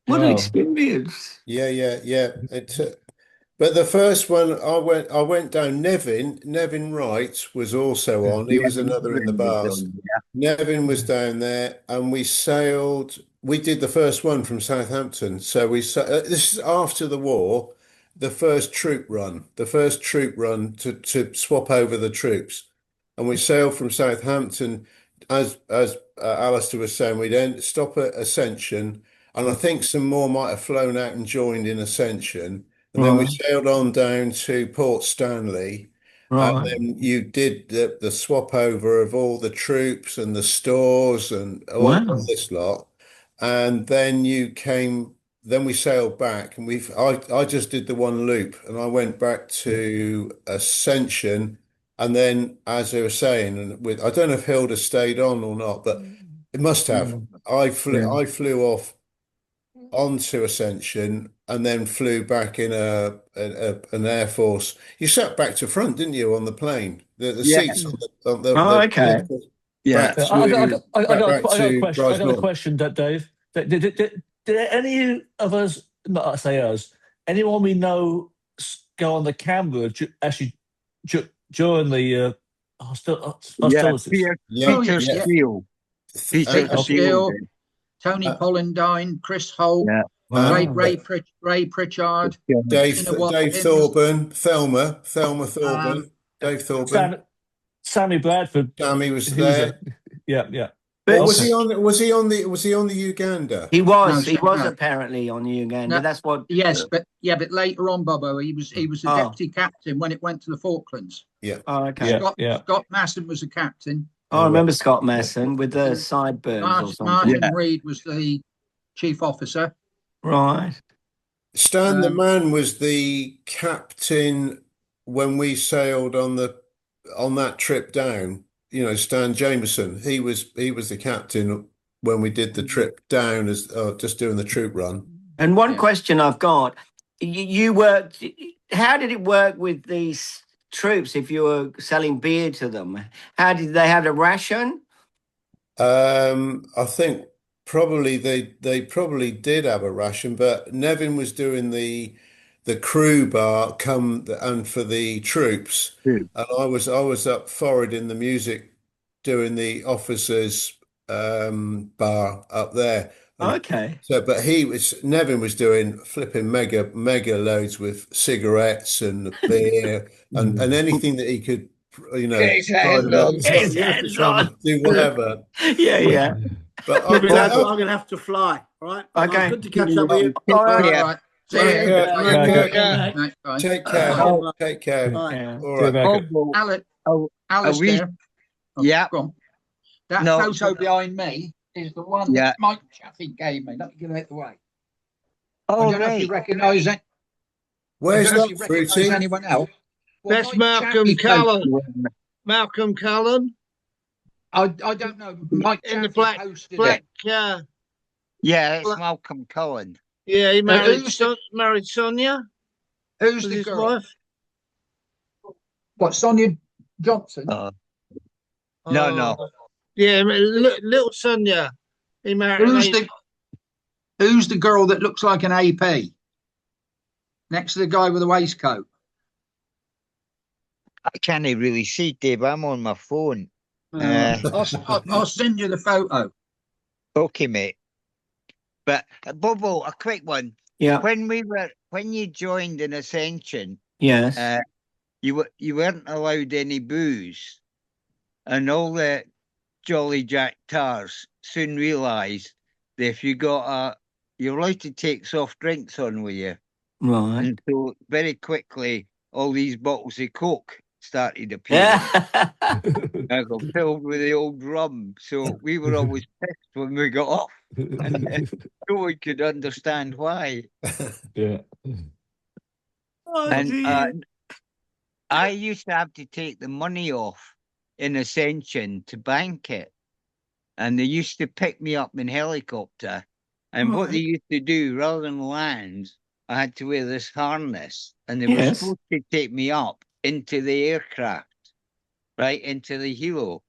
What an experience. Yeah, yeah, yeah. But the first one I went down. Nevin Wright was also on. He was another in the bars. Nevin was down there, and we sailed. We did the first one from Southampton. So this is after the war, the first troop run to swap over the troops, and we sailed from Southampton. As Alistair was saying, we'd stop at Ascension, and I think some more might have flown out and joined in Ascension. And then we sailed on down to Port Stanley. And then you did the swap over of all the troops and the stores and all this lot. And then then we sailed back, and I just did the one loop, and I went back to Ascension. And then, as I was saying, I don't know if Hilda stayed on or not, but it must have. I flew off onto Ascension and then flew back in an Air Force. You sat back to front, didn't you, on the plane? The seats on the okay. Yeah. I got a Norton. question, Dave. Did any of us, not I say us, anyone we know go on the camera actually during the hostilities? Peter Steele. Peter Steele, Tony Pollandine, Chris Holt, Ray Pritchard, Dave Thorburn, Thelma Thorburn, Dave Thorburn, Sammy Bradford. Sammy was there. Yeah. But was he on the Uganda? He was apparently on the Uganda. No, that's what. Yes, but later on, Bobo, he was a deputy captain when it went to the Falklands. Yeah. Oh, okay. Scott Masson was a captain. I remember Scott Masson with the sideburns or something. Martin Reed was the chief officer. Right. Stan the Man was the captain when we sailed on that trip down. You know, Stan Jameson. He was the captain when we did the trip down as just doing the troop run. And one question I've got: you worked. How did it work with these troops? If you were selling beer to them, how did they have a ration? I think probably they probably did have a ration, but Nevin was doing the crew bar and for the troops, and I was up forward in the music doing the officers bar up there. Okay. So, but Nevin was doing flipping mega loads with cigarettes and beer and anything that he could, Get his hands on. do whatever. Yeah. But I'm going to have to fly. All right. Okay. Good to catch up with you. All right. Take care. Take care. Bye. All right. Alistair. Yeah. Go on. That photo behind me is the one that Mike Chaffee gave me. Let me get it out of the way. I don't know if you recognise it. Where's that, Fruity? Anyone else? Well, that's Malcolm Cullen. Malcolm Cullen. I don't know. Mike in the black. Yeah, it's Malcolm Cullen. Yeah, he married who's the- married Sonia. Who's Was the his girl? wife? What, Sonia Johnson? No, Oh, no. Yeah, little Sonia. He married. Who's the girl that looks like an AP? Next to the guy with the waistcoat. I can't really see, Dave. I'm on my phone. I'll send you the photo. Okay, mate. But Bobo, a quick one. Yeah. When you joined in Ascension, Yes. you weren't allowed any booze, and all the Jolly Jack tars soon realised that if you're allowed to take soft drinks on with you, Right. and so very quickly all these bottles of Coke started appearing. I got filled with the old rum, so we were always pissed when we got off, and no one could understand why. Yeah. Oh, And dear. I used to have to take the money off in Ascension to bank it, and they used to pick me up in helicopter. And what they used to do, rather than land, I had to wear this harness, and they were Yes. supposed to take me up into the aircraft, right into the helo.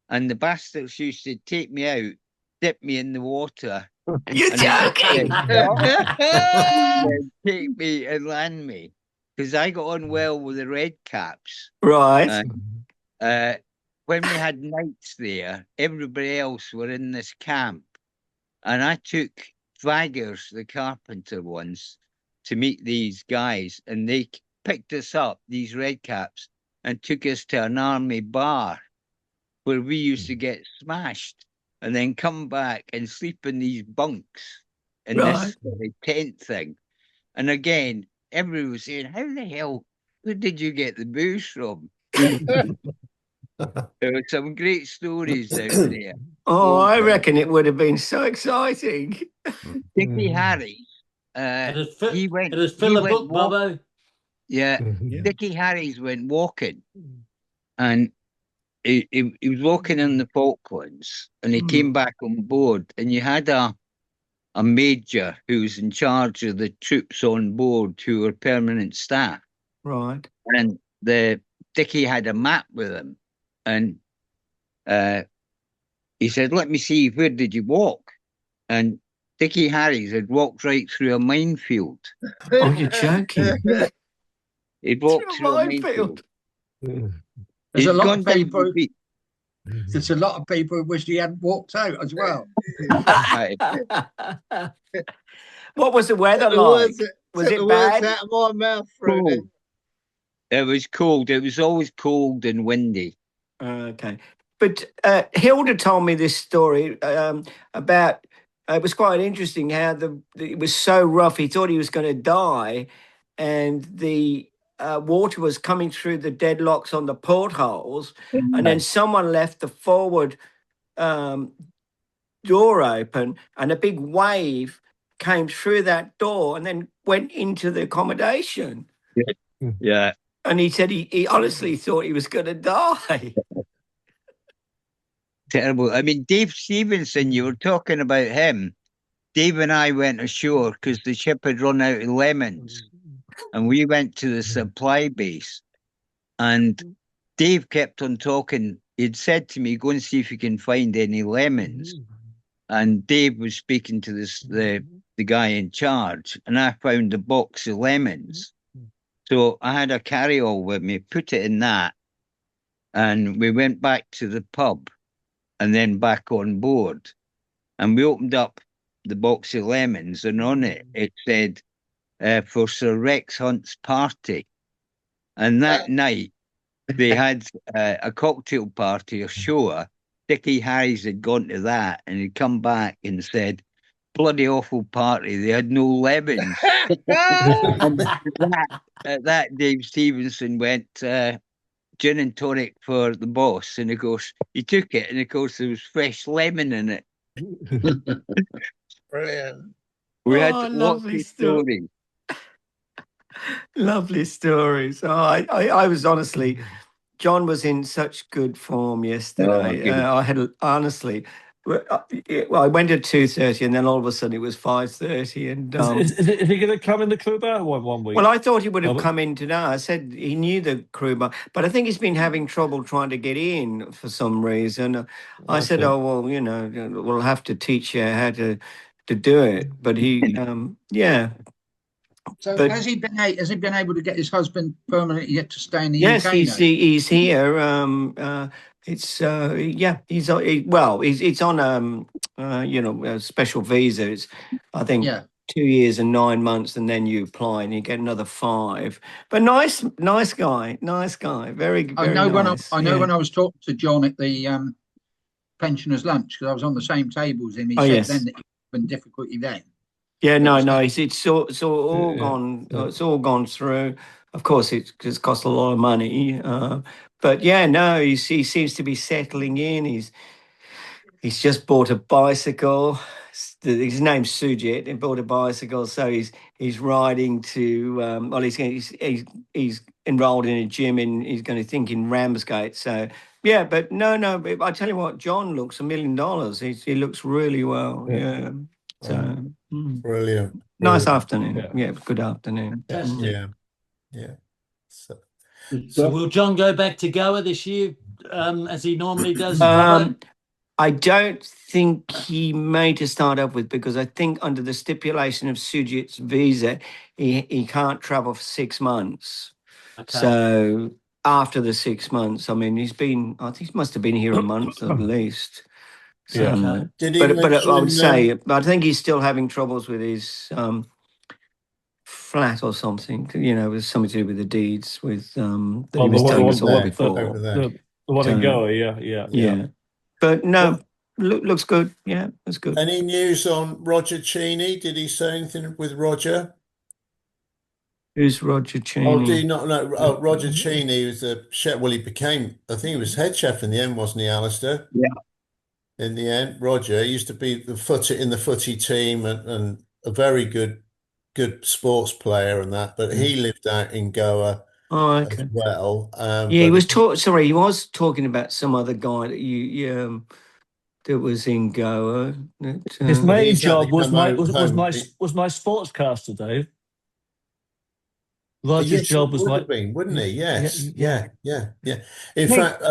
And the bastards used to take me out, dip me in the water. You're and then joking. take me and land me, because I got on well with the Red Caps. Right. When we had nights there, everybody else were in this camp, and I took Draggers, the carpenter, once to meet these guys, and they picked us up, these Red Caps, and took us to an army bar where we used to get smashed and then come back and sleep in these bunks in this tent thing. And again, everybody was saying, how the hell, where did you get the booze from? There were some great stories out there. Oh, I reckon it would have been so exciting. Dickie Harris, he went. It was fill a book, walk- Bobo. Yeah, Dickie Harris went walking, and he was walking in the Falklands, and he came back on board, and you had a major who was in charge of the troops on board who were permanent staff. Right. And Dickie had a map with him, and he said, "Let me see, where did you walk?" And Dickie Harris had walked right through a minefield. Oh, you're joking. He'd walked through a minefield. There's a lot of people. There's a lot of people who wish he hadn't walked out as well. What was the weather like? Was it bad? Out of my mouth, Freddie. It was cold. It was always cold and windy. Okay. But Hilda told me this story about, it was quite interesting how it was so rough. He thought he was going to die, and the water was coming through the deadlocks on the portholes, and then someone left the forward door open, and a big wave came through that door and then went into the accommodation. Yeah. And he said he honestly thought he was going to die. Terrible. I mean, Dave Stevenson, you were talking about him. Dave and I went ashore because the ship had run out of lemons, and we went to the supply base, and Dave kept on talking. He'd said to me, "Go and see if you can find any lemons." And Dave was speaking to the guy in charge, and I found a box of lemons. So I had a carry-all with me, put it in that, and we went back to the pub and then back on board. And we opened up the box of lemons, and on it said, for Sir Rex Hunt's party. And that night, they had a cocktail party ashore. Dickie Harris had gone to that, and he'd come back and said, bloody awful party, they had no lemons. And at that, Dave Stevenson went, gin and tonic for the boss, and of course, he took it, and of course, there was fresh lemon in it. Brilliant. We had lots of stories. Lovely stories. Oh, I was honestly, John was in such good form yesterday. Oh, I had honestly, Well, I went at 2:30, and then all of a sudden it was 5:30, and Is he going to come in the crew bar one week? well, I thought he would have Oh, come in today. I said he knew the crew bar, but I think he's been having trouble trying to get in for some reason. I said, okay. "Oh well, we'll have to teach you how to do it." But he, yeah. So But has he been able to get his husband permanently yet to stay in the yes, UK he's now? he's here. It's yeah, he's well, it's on a special visa. It's I think Yeah. 2 years and 9 months, and then you apply and you get another 5. But nice guy, very I very know nice. when I was talking to John at the pensioners' lunch, because I was on the same table as him. He Oh, said yes. then that he was having difficulty then. Yeah, But no, it's no, now- it's all gone. It's all gone through. Of course, it's cost a lot of money. But yeah, no, he seems to be settling in. He's just bought a bicycle. His name's Sujit. He bought a bicycle, so he's riding to. Well, he's enrolled in a gym, and he's going to think in Ramsgate. So yeah, but no. But I tell you what, John looks $1 million. He looks really well. Yeah. So Brilliant. nice Brilliant. afternoon. Yeah, good afternoon. Fantastic. Yeah. So, So will John go back to Goa this year, as he normally does, Bobo? I don't think he may to start off with, because I think under the stipulation of Sujit's visa, he can't travel for 6 months. Okay. So after the 6 months, I mean, I think he must have been here a month at least. So, Yeah. Did he but I would mention, say, I think he's still having troubles with his flat or something. With something to do with the deeds with that he was telling us all before. over there. The one in Goa, yeah. Yeah. But no, looks good. Yeah, that's good. Any news on Roger Cheney? Did he say anything with Roger? Who's Roger Cheney? Oh, do you not know? Oh, Roger Cheney was a chef. Well, he became, I think he was head chef in the end, wasn't he, Alistair? Yeah. In the end, Roger used to be the footy team and a very good sports player and that, but he lived out in Goa as well. Yeah, he was Sorry, he was talking about some other guy that that was in Goa. His main He's job actually was come home. was my sportscaster, Dave. Roger's Yes, job it was would like have been, wouldn't he? Yes, yeah. In fact,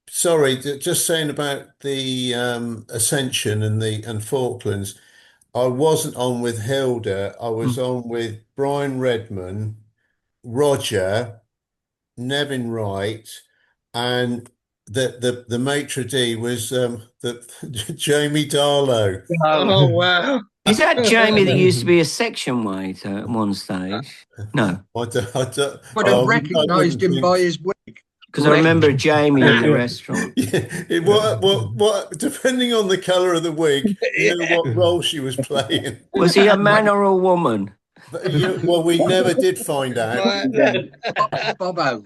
sorry, just saying about the Ascension and Falklands. I wasn't on with Hilda. I was on with Brian Redman, Roger, Nevin Wright, and the maitre d' was the Jamie Darlow. Oh wow! Is that Jamie that used to be a section waiter at one stage? No, I don't But I recognised him by his wig. because I remember Jamie in the restaurant. Yeah, what? Depending on the colour of the wig, you know what role she was playing. Was he a man or a woman? Well, we never did find out. Bobo,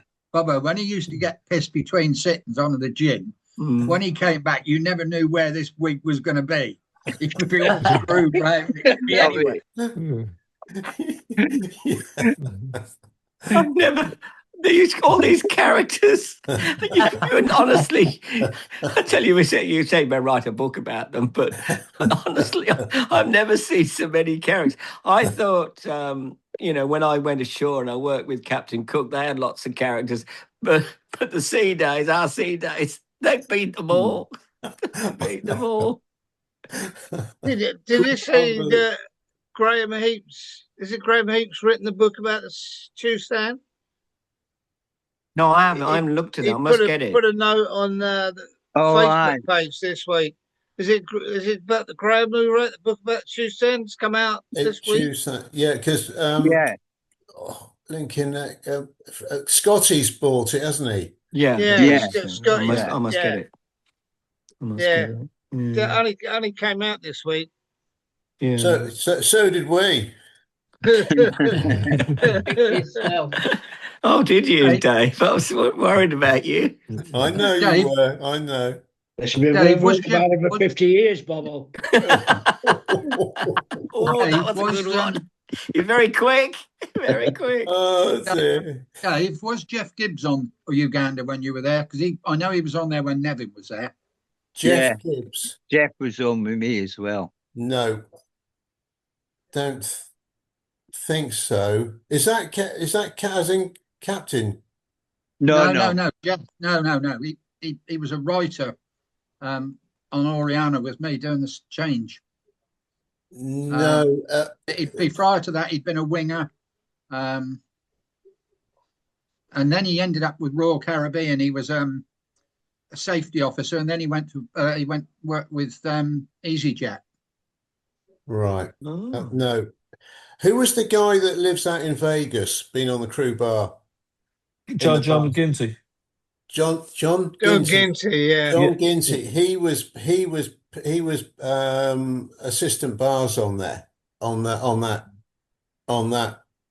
when he used to get pissed between sittings on the gym, when he came back, you never knew where this wig was going to be. It could be all screwed round. It could be anywhere. I've never. All these characters. And honestly, I tell you, you say may write a book about them, but honestly, I've never seen so many characters. I thought, when I went ashore and I worked with Captain Cook, they had lots of characters, but the sea days, our sea days, they beat them all. Beat them all. Did you see that Graham Heaps? Is it Graham Heaps written the book about the stew stand? No, I haven't. I haven't looked at it. I must get it. Put a note on the Facebook page this week. Is it about the Graham who wrote the book about stew stands come out this week? Yeah, because Lincoln Scotty's bought it, hasn't he? Yeah. Scotty. I must get it. That only came out this week. Yeah. So did we. Oh, did you, Dave? I was worried about you. I know you were. I know. It's been about it for 50 years, Bobo. Oh, that was a good one. You're very quick. Very quick. Oh, dear. Dave, was Jeff Gibbs on Uganda when you were there? Because I know he was on there when Nevin was there. Jeff Gibbs. Jeff was on with me as well. No, don't think so. Is that as in captain? No. Jeff, no. He was a writer on Oriana with me doing this change. No. Prior to that, he'd been a winger. And then he ended up with Royal Caribbean. He was a safety officer, and then he went work with EasyJet. Right. No. Who was the guy that lives out in Vegas, been on the crew bar? John McGinty. John Ginty, yeah. John Ginty. He was assistant bars on there, on the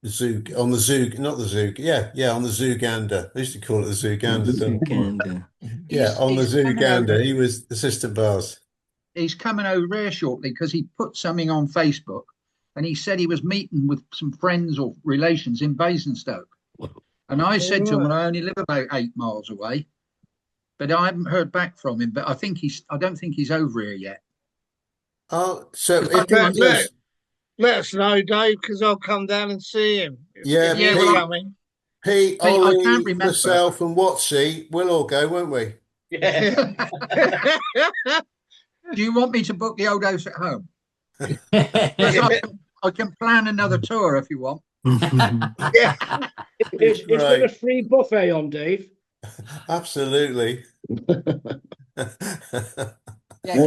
Zooganda. I used to call it the Zooganda. Yeah, on the Zooganda. He was assistant bars. He's coming over here shortly because he put something on Facebook, and he said he was meeting with some friends or relations in Basingstoke. And I said to him, well, I only live about 8 miles away, but I haven't heard back from him. But I don't think he's over here yet. Oh, so let us know, Dave, because I'll come down and see him. Yeah, you're coming. Pete, Ollie, myself, and Watsy, we'll all go, won't we? Yeah. Do you want me to book the old house at home? I can plan another tour if you want. Yeah. Is there a free buffet on, Dave? Absolutely. Yeah,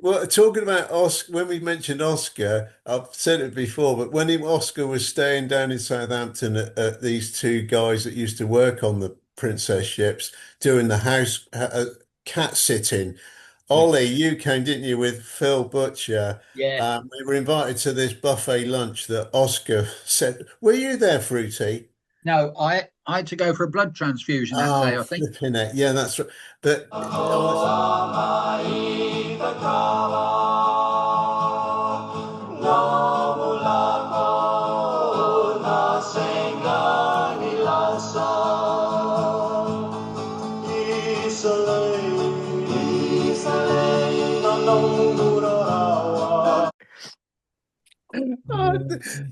well, talking about Oscar, when we mentioned Oscar, I've said it before, but when Oscar was staying down in Southampton at these two guys that used to work on the Princess ships doing the house cat sitting. Ollie, you came, didn't you, with Phil Butcher? Yeah. We were invited to this buffet lunch that Oscar said. Were you there, Fruity? No, I had to go for a blood transfusion that day, I think. Flipping it. Yeah, that's right. But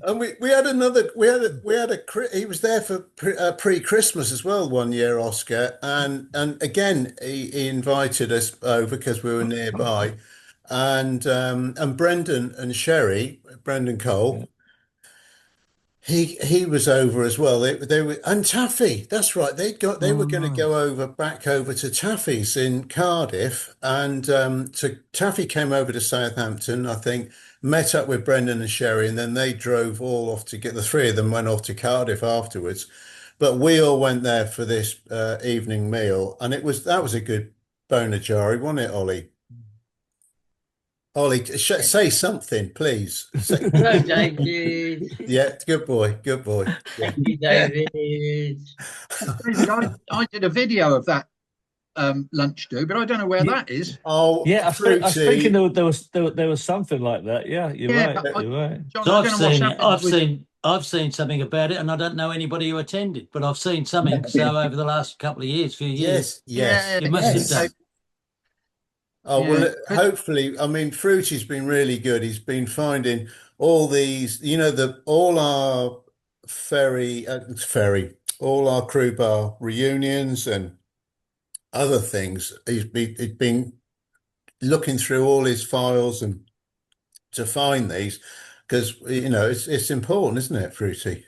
and we had he was there for pre-Christmas as well one year, Oscar, and again he invited us over because we were nearby, and Brendan and Brendan Cole, he was over as well. They were, and Taffy, that's right. They were going to go back over to Taffy's in Cardiff, and so Taffy came over to Southampton, I think, met up with Brendan and Sherry, and then they drove all off to get, the three of them went off to Cardiff afterwards. But we all went there for this evening meal, and that was a good bonajari, wasn't it, Ollie? Ollie, say something, please. Hello, David. Yeah, good boy. Thank you, David. I did a video of that lunch do, but I don't know where that is. Oh, yeah, I was thinking there was something like that. Yeah, you're right. You're right. John, so I've seen something about it, and I don't know anybody who attended, but I've seen something over the last couple of years, few years. Yes. You must have done. Oh, well, hopefully, I mean, Fruity's been really good. He's been finding all these, all our all our crew bar reunions and other things. He's been looking through all his files and to find these, because, it's important, isn't it, Fruity?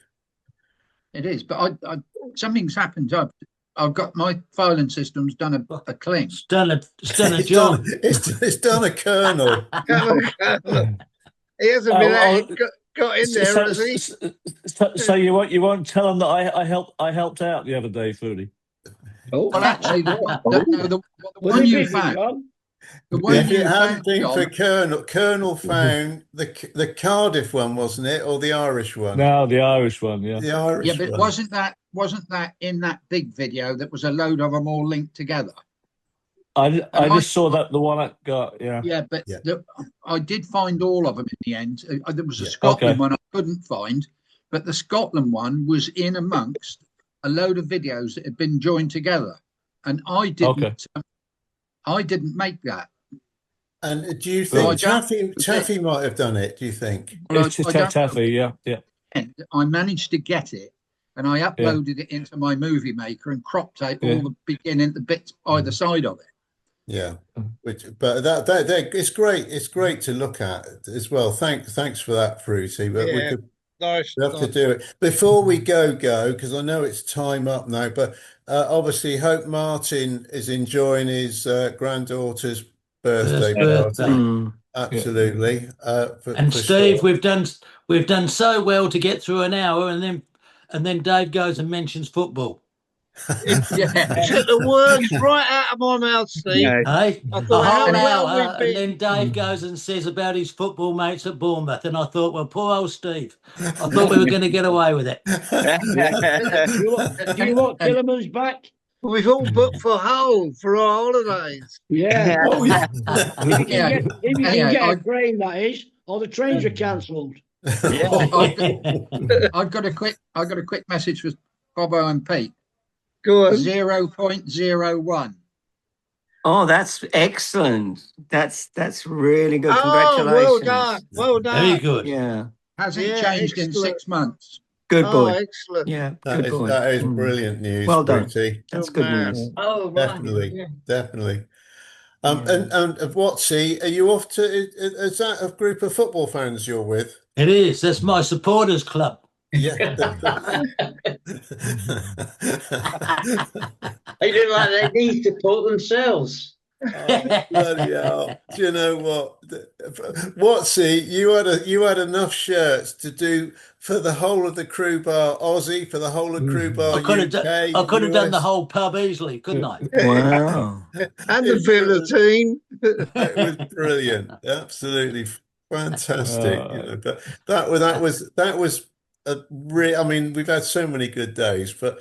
It is, but I something's happened. I've got my filing system's done a clean. It's done a job. It's done a kernel. He hasn't been got in there, has he? So you won't tell him that I helped out the other day, Fruity. Oh, well, actually, the one you found. If it hadn't been for Colonel found the Cardiff one, wasn't it, or the Irish one? No, the Irish one. Yeah, the Irish. Yeah, but one. wasn't that in that big video that was a load of them all linked together? I just saw that the one I got. Yeah. Yeah, but I did find all of them in the end. There was a Scotland one I couldn't find, but the Scotland one was in amongst a load of videos that had been joined together, and I didn't. I didn't make that. And do you Well, I think don't- Taffy might have done it? Do you think? Well, It's I don't know. Taffy, yeah. And I managed to get it, and I uploaded it into my movie maker and cropped out all the beginning, the bits either side of it. Yeah, but that it's great. It's great to look at as well. Thanks for that, Fruity. But we Yeah, have to do it before we go because I know it's time up now. But obviously, hope Martin is enjoying his granddaughter's birthday First party. birthday. Absolutely. And for Steve, sure. we've done so well to get through an hour, and then Dave goes and mentions football. You took the words right out of my mouth, Steve. Yeah. Hey, I a thought how whole well hour, we've and then been. Dave goes and says about his football mates at Bournemouth, and I thought, well, poor old Steve. I thought we were going to get away with it. Do you want Killerman's back? We've all booked for Hull for our holidays. Yeah. Oh, yeah. If you can get a train, that is, or the trains are cancelled. I've got a quick message for Bobo and Pete. Go on. 0.01. Oh, that's excellent. That's really good. Oh, Congratulations. well done. Very good. Yeah. Hasn't changed in 6 months. Good boy. Oh, excellent. Yeah, good boy. That is brilliant news, Well done. Fruity. That's Good good man. news. Oh, right. Definitely, Yeah. definitely. And Watsy, are you off to? Is that a group of football fans you're with? It is. That's my supporters club. Yeah. They look like they need to support themselves. Oh, bloody hell. Do you know what? Watsy, you had enough shirts to do for the whole of the crew bar Aussie, for the whole of crew bar I could have done the US. whole pub easily, couldn't I? Wow. And the Villa team. It was brilliant, absolutely fantastic. But that was I mean, we've had so many good days, but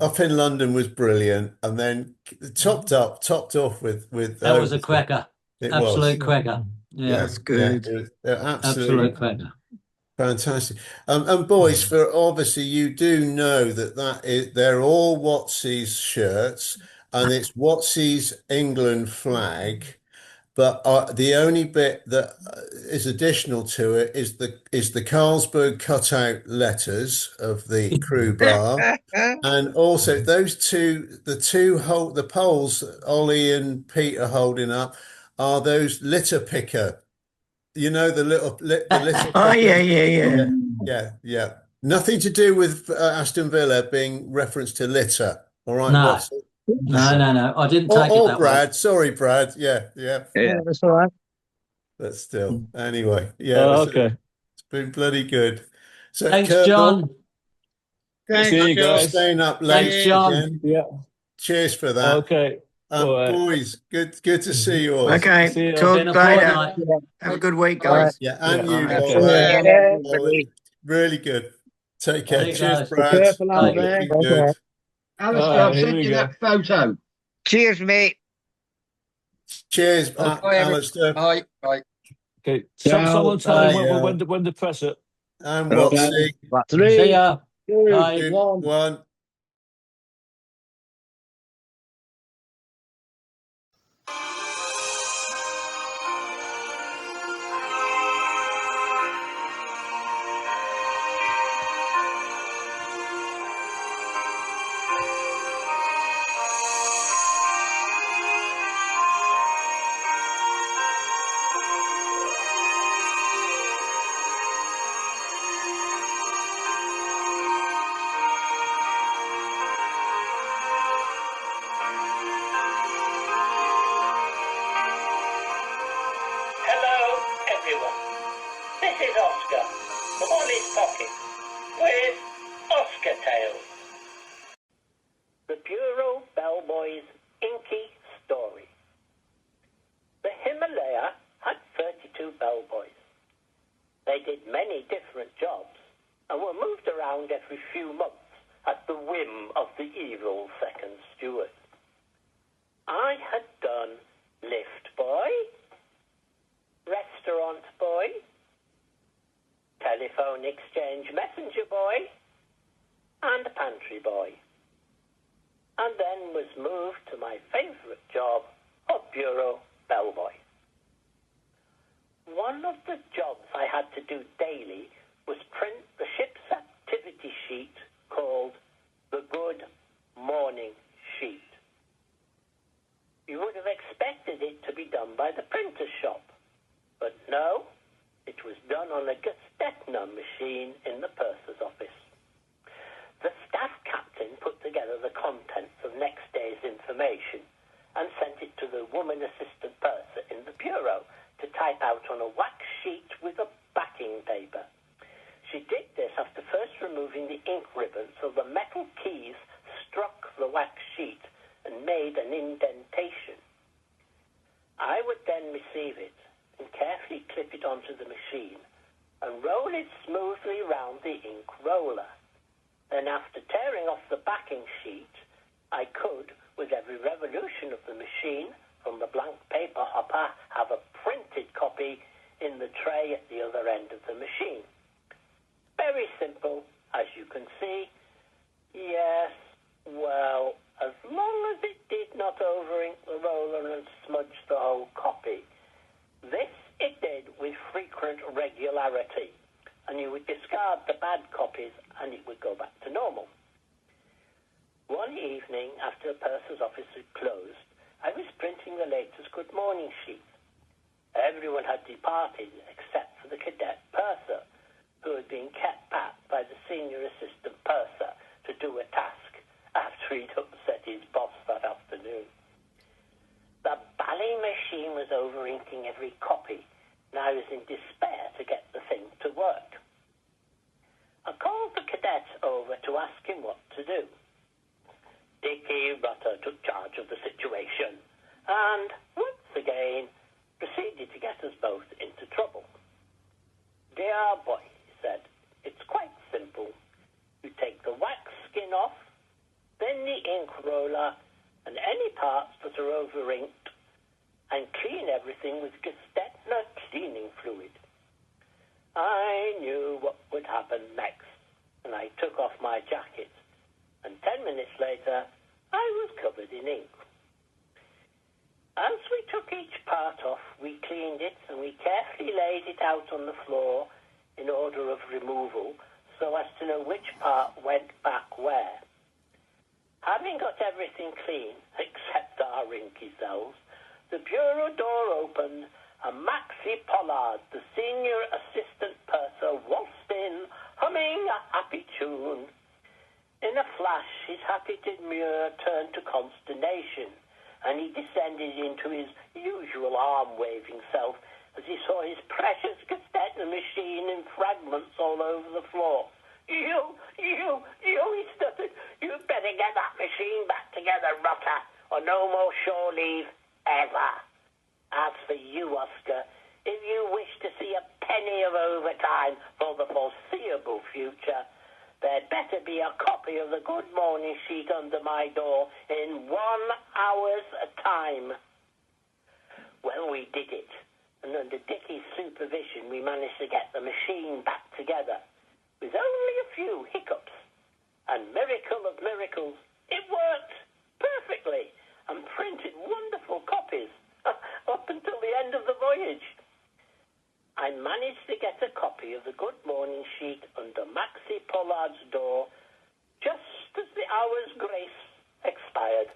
up in London was brilliant, and then topped off with That was a cracker. It Absolute was. cracker. Yeah. That's good. It was absolutely Absolute cracker. fantastic. And boys, for obviously you do know they're all Watsy's shirts, and it's Watsy's England flag. But the only bit that is additional to it is the Carlsberg cutout letters of the crew bar, and also the poles Ollie and Pete are holding up are those litter picker. You know the litter. Oh, yeah. Yeah. Nothing to do with Aston Villa being referenced to litter. All right, No. Watson? No. I didn't take it that Brad. way. Sorry, Brad. Yeah. That's all right. But still, anyway, Okay. It's been bloody good. So, Thanks, Kurt, John. Thanks, See you John. guys. staying up late Thanks, John. again. Yeah. Cheers for that. Okay. All right. Boys, good to see you all. Okay. See you. Talk Been a later. fortnight. Have a good week, All right. guys. Yeah, and Yeah. you, Okay. Ollie. Really good. Take care. See you Cheers, guys. Brad. Careful out Bye. there. Looking good. Alistair, I've here sent we you go. that photo. Cheers, mate. Cheers, Bye, Alistair. Bye. Okay. Ciao. Someone tell me Bye. when to press it. And Watsy. See 3, ya. 2, Bye. 1. 1. Hello, everyone. This is Oscar from Ollie's Pocket with Oscar Tales. The Bureau Bellboy's Inky Story. The Himalaya had 32 bellboys. They did many different jobs and were moved around every few months at the whim of the evil second steward. I had done lift boy, restaurant boy, telephone exchange messenger boy, and pantry boy. And then was moved to my favourite job by the printer shop. But no, it was done on a Gestetner machine in the purser's office. The staff captain put together the contents of next day's information and sent it to the woman assistant purser in the bureau to type out on a wax sheet with a backing paper. She did this after first removing the ink ribbon so the metal keys struck the wax sheet and made an indentation. I would then receive it and carefully clip it onto the machine and roll it smoothly round the ink roller. Then after tearing off the backing sheet, I could, with every revolution of the machine, from the blank paper hopper, have a printed copy in the tray at the other end of the machine. Very simple, as you can see. Yes, well, as long as it did not over-ink the roller and smudge the whole copy. This it did with frequent regularity, and you would discard the bad copies and it would go back to normal. One evening, after the purser's office had closed, I was printing the latest Good Morning sheet. Everyone had departed except for the cadet purser, who had been kept back by the senior assistant purser to do a task after he'd upset his boss that afternoon. The bally machine was over-inking every copy, and I was in despair to get the thing to work. I called the cadet over to ask him what to do. Dickie Rutter took charge of the situation and, once again, proceeded to get us both into trouble. Dear boy, he said, it's quite simple. You take the wax skin off, then the ink roller, and any parts that are over-inked, and clean everything with Gestetner cleaning fluid. I knew what would happen next, and I took off my jacket, and 10 minutes later, I was covered in ink. As we took each part off, we cleaned it, and we carefully laid it out on the floor in order of removal, so as to know which part went back where. Having got everything clean, except our inky selves, the bureau door opened, and Maxie Pollard, the senior assistant purser, waltzed in, humming a happy tune. In a flash, his happy demure turned to consternation, and he descended into his usual arm-waving self as he saw his precious Gestetner machine in fragments all over the floor. You, he stuttered. You better get that machine back together, Rutter, or no more shore leave, ever. As for you, Oscar, if you wish to see a penny of overtime for the foreseeable future, there'd better be a copy of the Good Morning sheet under my door in 1 hour's time. Well, we did it, and under Dickie's supervision, we managed to get the machine back together, with only a few hiccups. And miracle of miracles, it worked perfectly and printed wonderful copies up until the end of the voyage. I managed to get a copy of the Good Morning sheet under Maxie Pollard's door just as the hour's grace expired.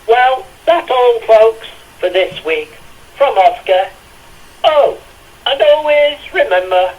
Well, that's all, folks, for this week. From Oscar. Oh, and always remember,